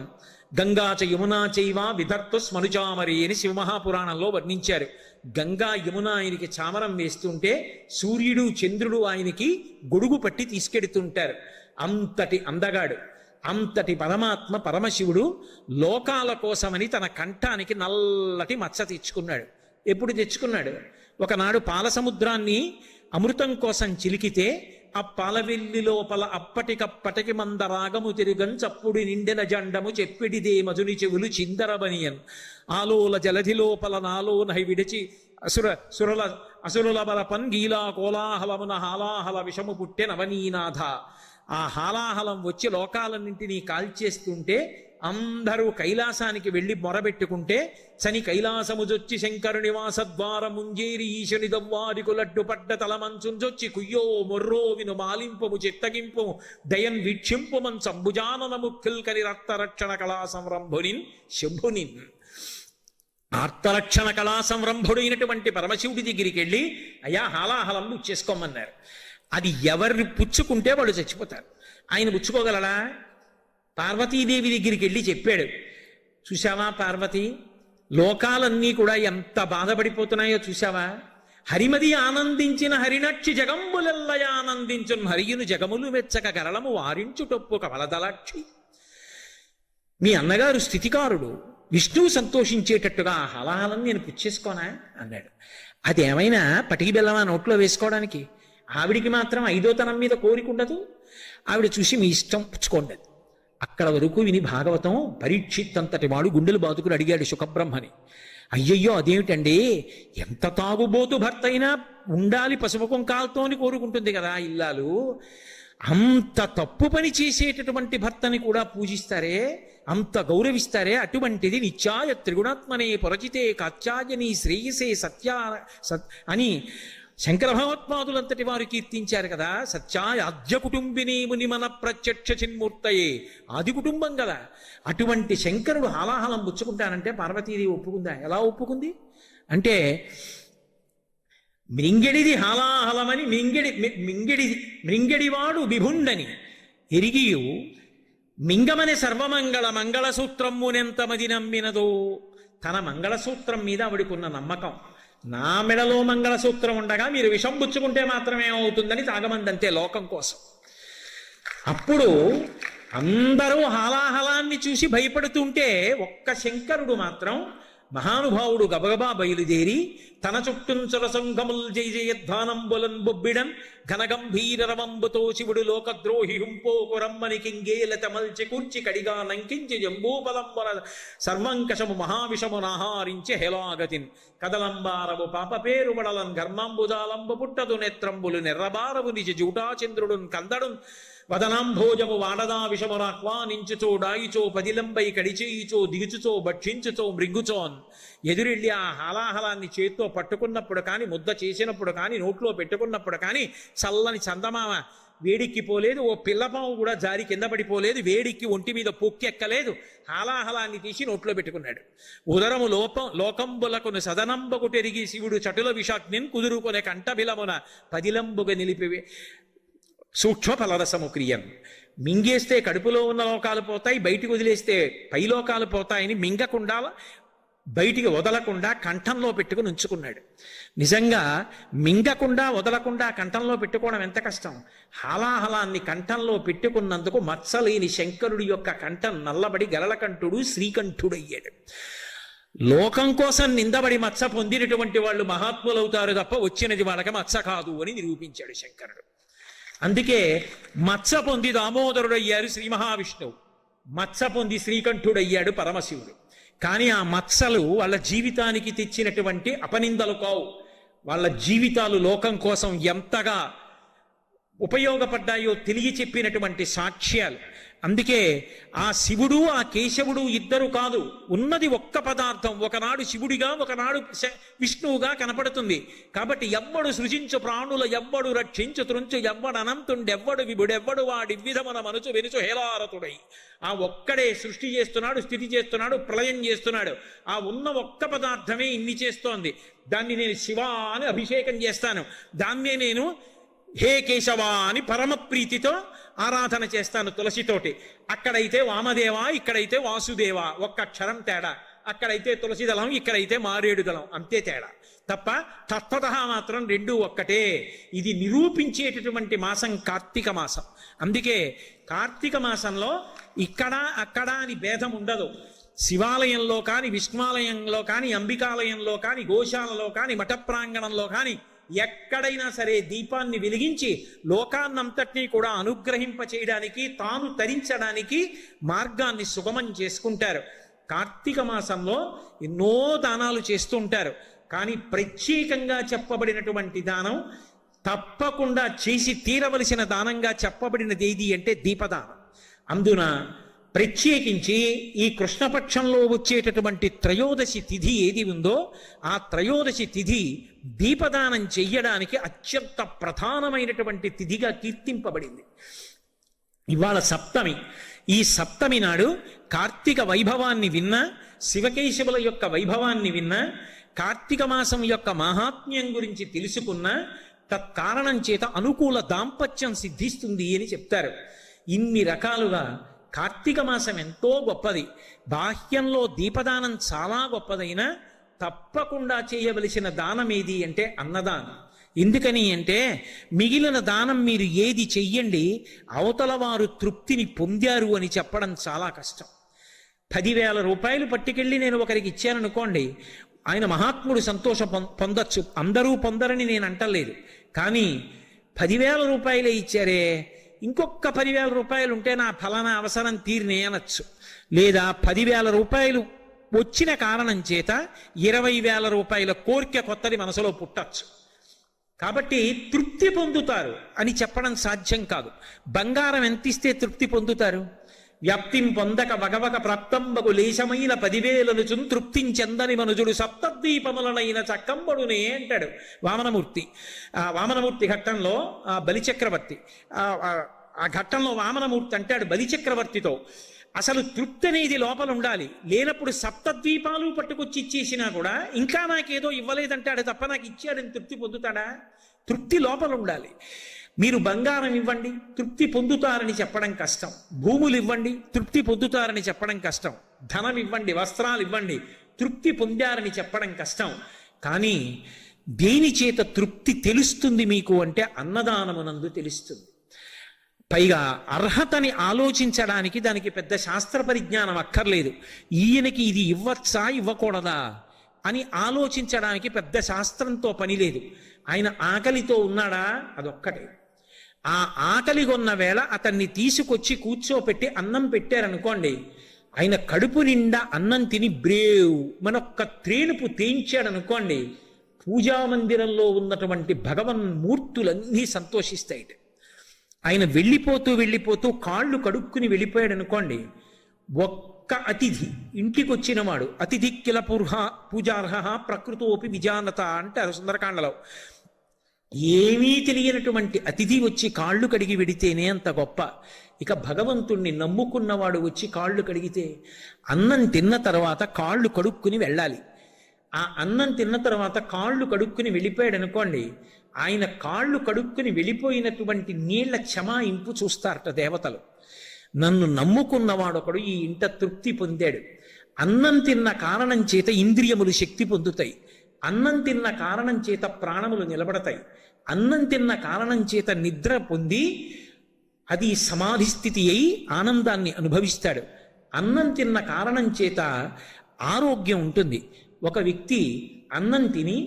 గంగాచ యమునా చైవ విధర్త స్మనుచామరి అని శివమహాపురాణంలో వర్ణించారు. గంగా యమున ఆయనకి చామరం వేస్తుంటే సూర్యుడు చంద్రుడు ఆయనకి గొడుగు పట్టి తీసుకెడుతుంటారు. అంతటి అందగాడు, అంతటి పరమాత్మ పరమశివుడు లోకాల కోసమని తన కంఠానికి నల్లటి మచ్చ తెచ్చుకున్నాడు. ఎప్పుడు తెచ్చుకున్నాడు? ఒకనాడు పాల సముద్రాన్ని అమృతం కోసం చిలికితే ఆ పాలవెల్లి లోపల అప్పటికప్పటికి మందరాగము తిరుగన్ చప్పుడు నిండెన జండము చెప్పిడిదే మధుని చెవులు చిందరబనియన్ ఆలోల జలధి లోపల నాలో నహి విడిచి అసురుల బలపన్ గీలా కోలాహలమున హాలాహల విషము పుట్టె నవనీనాథ. ఆ హాలాహలం వచ్చి లోకాలన్నింటినీ కాల్చేస్తుంటే అందరూ కైలాసానికి వెళ్ళి మొరబెట్టుకుంటే శని కైలాసముజొచ్చి శంకరుని వాసద్వారముంజేరి ఈశని దవ్వారికు లడ్డు పడ్డ తలమంచుంజొచ్చి కుయ్యో మొర్రో విను మాలింపము చిత్తగింపు దయన్ వీక్షింపుమన్ సంభుజానన ముఖ్యుల్కని రక్తరక్షణ కళా సంరంభునిన్ శంభునిన్. ఆర్తరక్షణ కళా సంరంభుడైనటువంటి పరమశివుడి దగ్గరికి వెళ్ళి అయ్యా హాలాహలం పుచ్చేసుకోమన్నారు. అది ఎవరిని పుచ్చుకుంటే వాళ్ళు చచ్చిపోతారు. ఆయన పుచ్చుకోగలడా? పార్వతీదేవి దగ్గరికి వెళ్ళి చెప్పాడు, చూశావా పార్వతి, లోకాలన్నీ కూడా ఎంత బాధపడిపోతున్నాయో చూశావా? హరిమది ఆనందించిన హరినక్షి జగంబులెల్లయ ఆనందించున్ హరియును జగములు వెచ్చక గరళము వారించుటొప్పు కవలదలక్షి. మీ అన్నగారు స్థితికారుడు, విష్ణువు సంతోషించేటట్టుగా ఆ హలాహలం నేను పుచ్చేసుకోనా అన్నాడు. అది ఏమైనా పటికి బెల్లమా నోట్లో వేసుకోవడానికి? ఆవిడికి మాత్రం ఐదోతనం మీద కోరిక ఉండదు. ఆవిడ చూసి మీ ఇష్టం పుచ్చుకోండి. అక్కడ వరకు విని భాగవతం పరీక్షిత్ అంతటి వాడు గుండెలు బాదుకుని అడిగాడు శుకబ్రహ్మని. అయ్యయ్యో అదేమిటండి, ఎంత తాగుబోతు భర్త అయినా ఉండాలి పసుపు కుంకాలతో అని కోరుకుంటుంది కదా ఇల్లాలు, అంత తప్పు పని చేసేటటువంటి భర్తని కూడా పూజిస్తారే, అంత గౌరవిస్తారే, అటువంటిది నిత్యాయ త్రిగుణాత్మనే పరచితే కాత్యాయని శ్రేయసే అని శంకర భగవత్పాదులంతటి వారు కీర్తించారు కదా. సత్యాయ ఆద్య కుటుంబిని ముని మన ప్రత్యక్ష చిన్మూర్తయే, ఆది కుటుంబం కదా. అటువంటి శంకరుడు హాలాహలం పుచ్చుకుంటానంటే పార్వతీదేవి ఒప్పుకుందా? ఎలా ఒప్పుకుంది అంటే, మృంగెడిది హాలాహలమని మృంగెడివాడు విభుండని ఎరిగియు మింగమని సర్వమంగళ మంగళసూత్రమునెంతమది నమ్మినదో. తన మంగళసూత్రం మీద ఆవిడకున్న నమ్మకం, నా మెడలో మంగళసూత్రం ఉండగా మీరు విషం పుచ్చుకుంటే మాత్రమే అవుతుందని తాగమందంతే లోకం కోసం. అప్పుడు అందరూ హాలాహలాన్ని చూసి భయపడుతుంటే ఒక్క శంకరుడు మాత్రం మహానుభావుడు గబగబా బయలుదేరి తన చుట్టూంచర సంఘముల్ జయ జయధ్వానంబులన్ బొబ్బిడన్ ఘనగంభీర రవంబుతో శివుడు లోకద్రోహి హుంపోకు రమ్మని కింగేల తమల్చి కూర్చి కడిగా లంకించి జంబూపలంబర సర్వంకషము మహావిషము నాహారించి హెలాగతిన్ కదలంబారవు పాప పేరు వడలన్ ఘర్మాంబుజాలంబు పుట్టదు నేత్రంబులు నెర్రబారవు నిజ జూటాచంద్రుడున్ కందడున్ వదనాంభోజము వాడదా విషమునాహ్వానించుచో డాయిచో పదిలంబై కడిచేయిచో దిగుచుచో భక్షించుచో మృంగుచోన్. ఎదురెళ్ళి ఆ హాలాహలాన్ని చేత్తో పట్టుకున్నప్పుడు కానీ, ముద్ద చేసినప్పుడు కానీ, నోట్లో పెట్టుకున్నప్పుడు కానీ చల్లని చందమామ వేడిక్కిపోలేదు, ఓ పిల్లపాము కూడా జారి కింద పడిపోలేదు, వేడిక్కి ఒంటి మీద పొక్కెక్కలేదు. హాలాహలాన్ని తీసి నోట్లో పెట్టుకున్నాడు. ఉదరము లోకంబులకును సదనంబకు తెరిగి శివుడు చటుల విషాగ్నిన్ కుదురుకొనే కంఠబిలమున పదిలంబుగా నిలిపివే సూక్ష్మ ఫలరసము క్రియన్. మింగేస్తే కడుపులో ఉన్న లోకాలు పోతాయి, బయటికి వదిలేస్తే పై లోకాలు పోతాయని మింగకుండా బయటికి వదలకుండా కంఠంలో పెట్టుకుని ఉంచుకున్నాడు. నిజంగా మింగకుండా వదలకుండా కంఠంలో పెట్టుకోవడం ఎంత కష్టం. హాలాహలాన్ని కంఠంలో పెట్టుకున్నందుకు మత్సలేని శంకరుడి యొక్క కంఠం నల్లబడి గరళకంఠుడు శ్రీకంఠుడయ్యాడు. లోకం కోసం నిందబడి మత్స పొందినటువంటి వాళ్ళు మహాత్ములవుతారు తప్ప వచ్చినది వాళ్ళకి మత్స కాదు అని నిరూపించాడు శంకరుడు. అందుకే మత్స పొంది దామోదరుడయ్యారు శ్రీ మహావిష్ణువు, మత్స పొంది శ్రీకంఠుడయ్యాడు పరమశివుడు. కానీ ఆ మత్సలు వాళ్ళ జీవితానికి తెచ్చినటువంటి అపనిందలు కావు. వాళ్ళ జీవితాలు లోకం కోసం ఎంతగా ఉపయోగపడ్డాయో తెలియ చెప్పినటువంటి సాక్ష్యాలు. అందుకే ఆ శివుడు ఆ కేశవుడు ఇద్దరు కాదు, ఉన్నది ఒక్క పదార్థం. ఒకనాడు శివుడిగా ఒకనాడు విష్ణువుగా కనపడుతుంది. కాబట్టి ఎవ్వడు సృజించు ప్రాణుల ఎవ్వడు రక్షించు త్రుంచు ఎవ్వడు అనంతుండెవ్వడు విభుడెవ్వడు వాడి విధమున మనుచు వెనుచు హేలారతుడై. ఆ ఒక్కడే సృష్టి చేస్తున్నాడు, స్థితి చేస్తున్నాడు, ప్రళయం చేస్తున్నాడు. ఆ ఉన్న ఒక్క పదార్థమే ఇన్ని చేస్తోంది. దాన్ని నేను శివ అని అభిషేకం చేస్తాను, దాన్నే నేను హే కేశవ అని పరమ ప్రీతితో ఆరాధన చేస్తాను తులసితోటి. అక్కడైతే వామదేవ, ఇక్కడైతే వాసుదేవ, ఒక్క అక్షరం తేడా. అక్కడైతే తులసి దళం, ఇక్కడైతే మారేడు దళం, అంతే తేడా తప్ప తత్వతః మాత్రం రెండూ ఒక్కటే. ఇది నిరూపించేటటువంటి మాసం కార్తీక మాసం. అందుకే కార్తీక మాసంలో ఇక్కడ అక్కడ అని భేదం ఉండదు. శివాలయంలో కానీ, విష్ణువాలయంలో కానీ, అంబికాలయంలో కానీ, గోశాలలో కానీ, మఠ ప్రాంగణంలో కానీ ఎక్కడైనా సరే దీపాన్ని వెలిగించి లోకాన్నంతటినీ కూడా అనుగ్రహింప చేయడానికి, తాను తరించడానికి మార్గాన్ని సుగమం చేసుకుంటారు. కార్తీక మాసంలో ఎన్నో దానాలు చేస్తూ ఉంటారు. కానీ ప్రత్యేకంగా చెప్పబడినటువంటి దానం, తప్పకుండా చేసి తీరవలసిన దానంగా చెప్పబడినది ఏది అంటే దీపదానం. అందున ప్రత్యేకించి ఈ కృష్ణపక్షంలో వచ్చేటటువంటి త్రయోదశి తిథి ఏది ఉందో ఆ త్రయోదశి తిథి దీపదానం చెయ్యడానికి అత్యంత ప్రధానమైనటువంటి తిథిగా కీర్తింపబడింది. ఇవాళ సప్తమి. ఈ సప్తమి నాడు కార్తీక వైభవాన్ని విన్నా, శివకేశవుల యొక్క వైభవాన్ని విన్నా, కార్తీక మాసం యొక్క మాహాత్మ్యం గురించి తెలుసుకున్నా తత్కారణం చేత అనుకూల దాంపత్యం సిద్ధిస్తుంది అని చెప్తారు. ఇన్ని రకాలుగా కార్తీక మాసం ఎంతో గొప్పది. బాహ్యంలో దీపదానం చాలా గొప్పదైనా తప్పకుండా చేయవలసిన దానం ఏది అంటే అన్నదానం. ఎందుకని అంటే మిగిలిన దానం మీరు ఏది చెయ్యండి, అవతల వారు తృప్తిని పొందారు అని చెప్పడం చాలా కష్టం. 10,000 రూపాయలు పట్టుకెళ్ళి నేను ఒకరికి ఇచ్చాననుకోండి, ఆయన మహాత్ముడు సంతోషం పొందొచ్చు, అందరూ పొందరని నేను అంటలేదు. కానీ 10,000 రూపాయలే ఇచ్చారే, ఇంకొక 10,000 రూపాయలు ఉంటే నా ఫలానా అవసరం తీరినే అనొచ్చు. లేదా 10,000 రూపాయలు వచ్చిన కారణం చేత 20,000 రూపాయల కోరిక కొత్తది మనసులో పుట్టచ్చు. కాబట్టి తృప్తి పొందుతారు అని చెప్పడం సాధ్యం కాదు. బంగారం ఎంత ఇస్తే తృప్తి పొందుతారు? వ్యాప్తిం పొందక వగవక ప్రాప్తంబగు లేశమైన 10,000 తృప్తించెందని మనుజుడు సప్తద్వీపములనైన చక్కంబడునే అంటాడు వామనమూర్తి. వామనమూర్తి ఘట్టంలో బలిచక్రవర్తి, ఆ ఘట్టంలో వామనమూర్తి అంటాడు బలిచక్రవర్తితో, అసలు తృప్తి అనేది లోపల ఉండాలి. లేనప్పుడు సప్తద్వీపాలు పట్టుకొచ్చి ఇచ్చేసినా కూడా ఇంకా నాకేదో ఇవ్వలేదంటాడు తప్ప నాకు ఇచ్చాడని తృప్తి పొందుతాడా? తృప్తి లోపల ఉండాలి. మీరు బంగారం ఇవ్వండి తృప్తి పొందుతారని చెప్పడం కష్టం, భూములు ఇవ్వండి తృప్తి పొందుతారని చెప్పడం కష్టం, ధనం ఇవ్వండి వస్త్రాలు ఇవ్వండి తృప్తి పొందారని చెప్పడం కష్టం. కానీ దేని చేత తృప్తి తెలుస్తుంది మీకు అంటే అన్నదానమునందు తెలుస్తుంది. పైగా అర్హతని ఆలోచించడానికి దానికి పెద్ద శాస్త్ర పరిజ్ఞానం అక్కర్లేదు. ఈయనకి ఇది ఇవ్వచ్చా ఇవ్వకూడదా అని ఆలోచించడానికి పెద్ద శాస్త్రంతో పని లేదు. ఆయన ఆకలితో ఉన్నాడా అదొక్కటే. ఆ ఆకలి కొన్న వేళ అతన్ని తీసుకొచ్చి కూర్చోపెట్టి అన్నం పెట్టారనుకోండి, ఆయన కడుపు నిండా అన్నం తిని బ్రేవ్ మనొక్క త్రేణుపు తేయించాడనుకోండి, పూజామందిరంలో ఉన్నటువంటి భగవన్మూర్తులన్నీ సంతోషిస్తాయి. ఆయన వెళ్ళిపోతూ కాళ్ళు కడుక్కుని వెళ్ళిపోయాడు అనుకోండి, ఒక్క అతిథి ఇంటికి వచ్చినవాడు అతిథి కిల పూజార్హ ప్రకృతోపి విజానత అంటారు సుందరకాండలో. ఏమీ తెలియనటువంటి అతిథి వచ్చి కాళ్ళు కడిగి వెడితేనే అంత గొప్ప. ఇక భగవంతుణ్ణి నమ్ముకున్నవాడు వచ్చి కాళ్ళు కడిగితే, అన్నం తిన్న తర్వాత కాళ్ళు కడుక్కుని వెళ్ళాలి. ఆ అన్నం తిన్న తర్వాత కాళ్ళు కడుక్కుని వెళ్ళిపోయాడు అనుకోండి, ఆయన కాళ్ళు కడుక్కుని వెళ్ళిపోయినటువంటి నీళ్ల క్షమాయింపు చూస్తారట దేవతలు. నన్ను నమ్ముకున్నవాడొకడు ఈ ఇంట తృప్తి పొందాడు. అన్నం తిన్న కారణం చేత ఇంద్రియములు శక్తి పొందుతాయి, అన్నం తిన్న కారణం చేత ప్రాణములు నిలబడతాయి, అన్నం తిన్న కారణం చేత నిద్ర పొంది అది సమాధి స్థితి అయి ఆనందాన్ని అనుభవిస్తాడు. అన్నం తిన్న కారణం చేత ఆరోగ్యం ఉంటుంది. ఒక వ్యక్తి అన్నం తిని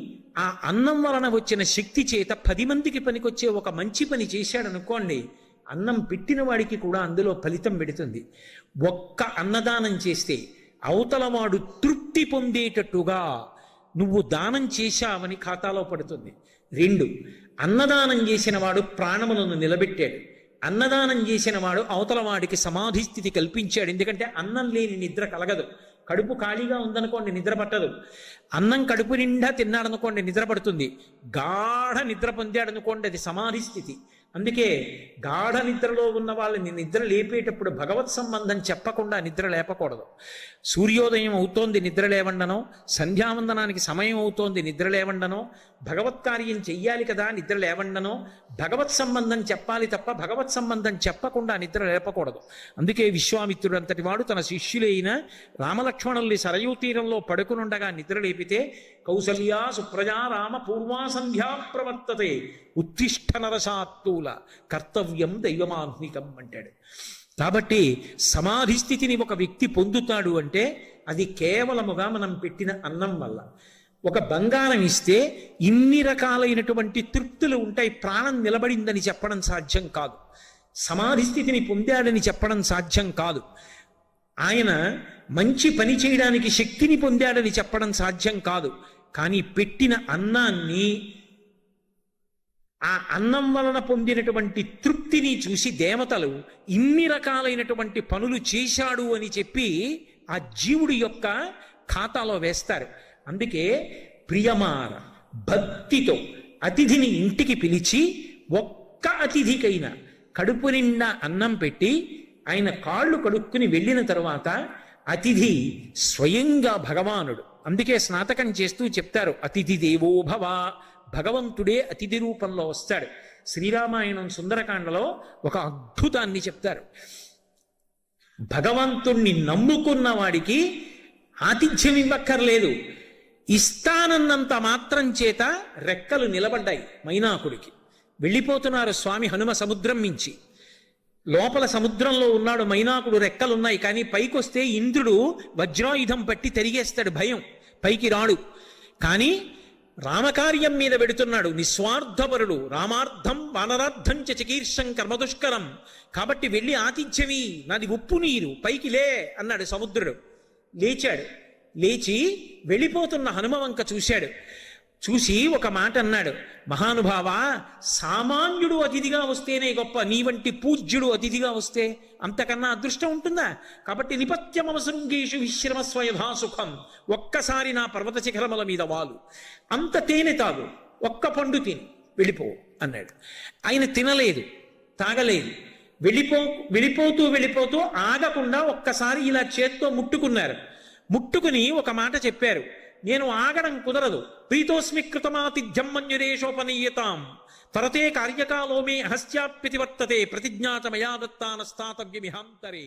ఆ అన్నం వలన వచ్చిన శక్తి చేత 10 మందికి పనికొచ్చే ఒక మంచి పని చేశాడనుకోండి, అన్నం పెట్టిన వాడికి కూడా అందులో ఫలితం పెడుతుంది. ఒక్క అన్నదానం చేస్తే అవతలవాడు తృప్తి పొందేటట్టుగా నువ్వు దానం చేశావని ఖాతాలో పడుతుంది. 2, అన్నదానం చేసిన వాడు ప్రాణములను నిలబెట్టాడు, అన్నదానం చేసిన వాడు అవతల వాడికి సమాధి స్థితి కల్పించాడు. ఎందుకంటే అన్నం లేని నిద్ర కలగదు. కడుపు ఖాళీగా ఉందనుకోండి నిద్ర పట్టదు. అన్నం కడుపు నిండా తిన్నాడనుకోండి నిద్ర పడుతుంది. గాఢ నిద్ర పొందాడనుకోండి అది సమాధి స్థితి. అందుకే గాఢ నిద్రలో ఉన్న వాళ్ళని నిద్ర లేపేటప్పుడు భగవత్ సంబంధం చెప్పకుండా నిద్ర లేపకూడదు. సూర్యోదయం అవుతోంది నిద్ర లేవండనో, సంధ్యావందనానికి సమయం అవుతోంది నిద్ర లేవండనో, భగవత్ కార్యం చెయ్యాలి కదా నిద్ర లేవండనో, భగవత్ సంబంధం చెప్పాలి తప్ప భగవత్ సంబంధం చెప్పకుండా నిద్ర లేపకూడదు. అందుకే విశ్వామిత్రుడు అంతటి వాడు తన శిష్యులైన రామలక్ష్మణుల్ని సరయూ తీరంలో పడుకునుండగా నిద్ర లేపితే, కౌసల్యా సుప్రజా రామ పూర్వా సంధ్యా ప్రవర్తతే ఉత్తిష్ట నరసాత్తూల కర్తవ్యం దైవమాహ్నికం అంటాడు. కాబట్టి సమాధి స్థితిని ఒక వ్యక్తి పొందుతాడు అంటే అది కేవలముగా మనం పెట్టిన అన్నం వల్ల. ఒక బంగారం ఇస్తే ఇన్ని రకాలైనటువంటి తృప్తులు ఉంటాయి, ప్రాణం నిలబడిందని చెప్పడం సాధ్యం కాదు, సమాధి స్థితిని పొందాడని చెప్పడం సాధ్యం కాదు, ఆయన మంచి పని చేయడానికి శక్తిని పొందాడని చెప్పడం సాధ్యం కాదు. కానీ పెట్టిన అన్నాన్ని, ఆ అన్నం వలన పొందినటువంటి తృప్తిని చూసి దేవతలు ఇన్ని రకాలైనటువంటి పనులు చేశాడు అని చెప్పి ఆ జీవుడి యొక్క ఖాతాలో వేస్తారు. అందుకే ప్రియమార భక్తితో అతిథిని ఇంటికి పిలిచి ఒక్క అతిథికైనా కడుపు నిండా అన్నం పెట్టి ఆయన కాళ్ళు కడుక్కుని వెళ్ళిన తరువాత అతిథి స్వయంగా భగవానుడు. అందుకే స్నాతకం చేస్తూ చెప్తారు అతిథి దేవో భవ, భగవంతుడే అతిథి రూపంలో వస్తాడు. శ్రీరామాయణం సుందరకాండలో ఒక అద్భుతాన్ని చెప్తారు. భగవంతుణ్ణి నమ్ముకున్న వాడికి ఆతిథ్యం ఇవ్వక్కర్లేదు, ఇస్తానన్నంత మాత్రం చేత రెక్కలు నిలబడ్డాయి. మైనాకుడికి వెళ్ళిపోతున్నారు స్వామి హనుమ సముద్రం మించి, లోపల సముద్రంలో ఉన్నాడు, మైనాకుడు రెక్కలున్నాయి, కానీ పైకొస్తే ఇంద్రుడు వజ్రాయుధం పట్టి తరిగేస్తాడు, భయం, పైకి రాడు. కానీ రామకార్యం మీద పెడుతున్నాడు, నిస్వార్థపరుడు, రామార్థం వానరార్థం చ చికీర్షం కర్మదుష్కరం, కాబట్టి వెళ్ళి ఆతిథ్యమి, నాది ఉప్పు నీరు, పైకి లే అన్నాడు సముద్రుడు. లేచాడు. లేచి వెళ్ళిపోతున్న హనుమవంక చూశాడు. చూసి ఒక మాట అన్నాడు, మహానుభావ, సామాన్యుడు అతిథిగా వస్తేనే గొప్ప, నీ వంటి పూజ్యుడు అతిథిగా వస్తే అంతకన్నా అదృష్టం ఉంటుందా? కాబట్టి నిపత్యమవసృంగేషు విశ్రమస్వ యథా సుఖం, ఒక్కసారి నా పర్వత శిఖరముల మీద వాలు, అంత తేనె తాగు, ఒక్క పండు తిని వెళ్ళిపో అన్నాడు. ఆయన తినలేదు, తాగలేదు. వెళ్ళిపోతూ ఆగకుండా ఒక్కసారి ఇలా చేత్తో ముట్టుకున్నారు. ముట్టుకుని ఒక మాట చెప్పారు, నేను ఆగడం కుదరదు, ప్రీతోస్మి కృతమాతిథ్యం మన్యురేషోపనీయతాం, తరతే కార్యకాలో మే అహస్యాప్యతి వర్తతే, ప్రతిజ్ఞాత మయా దత్తానస్తాతవ్యమిహాంతరే.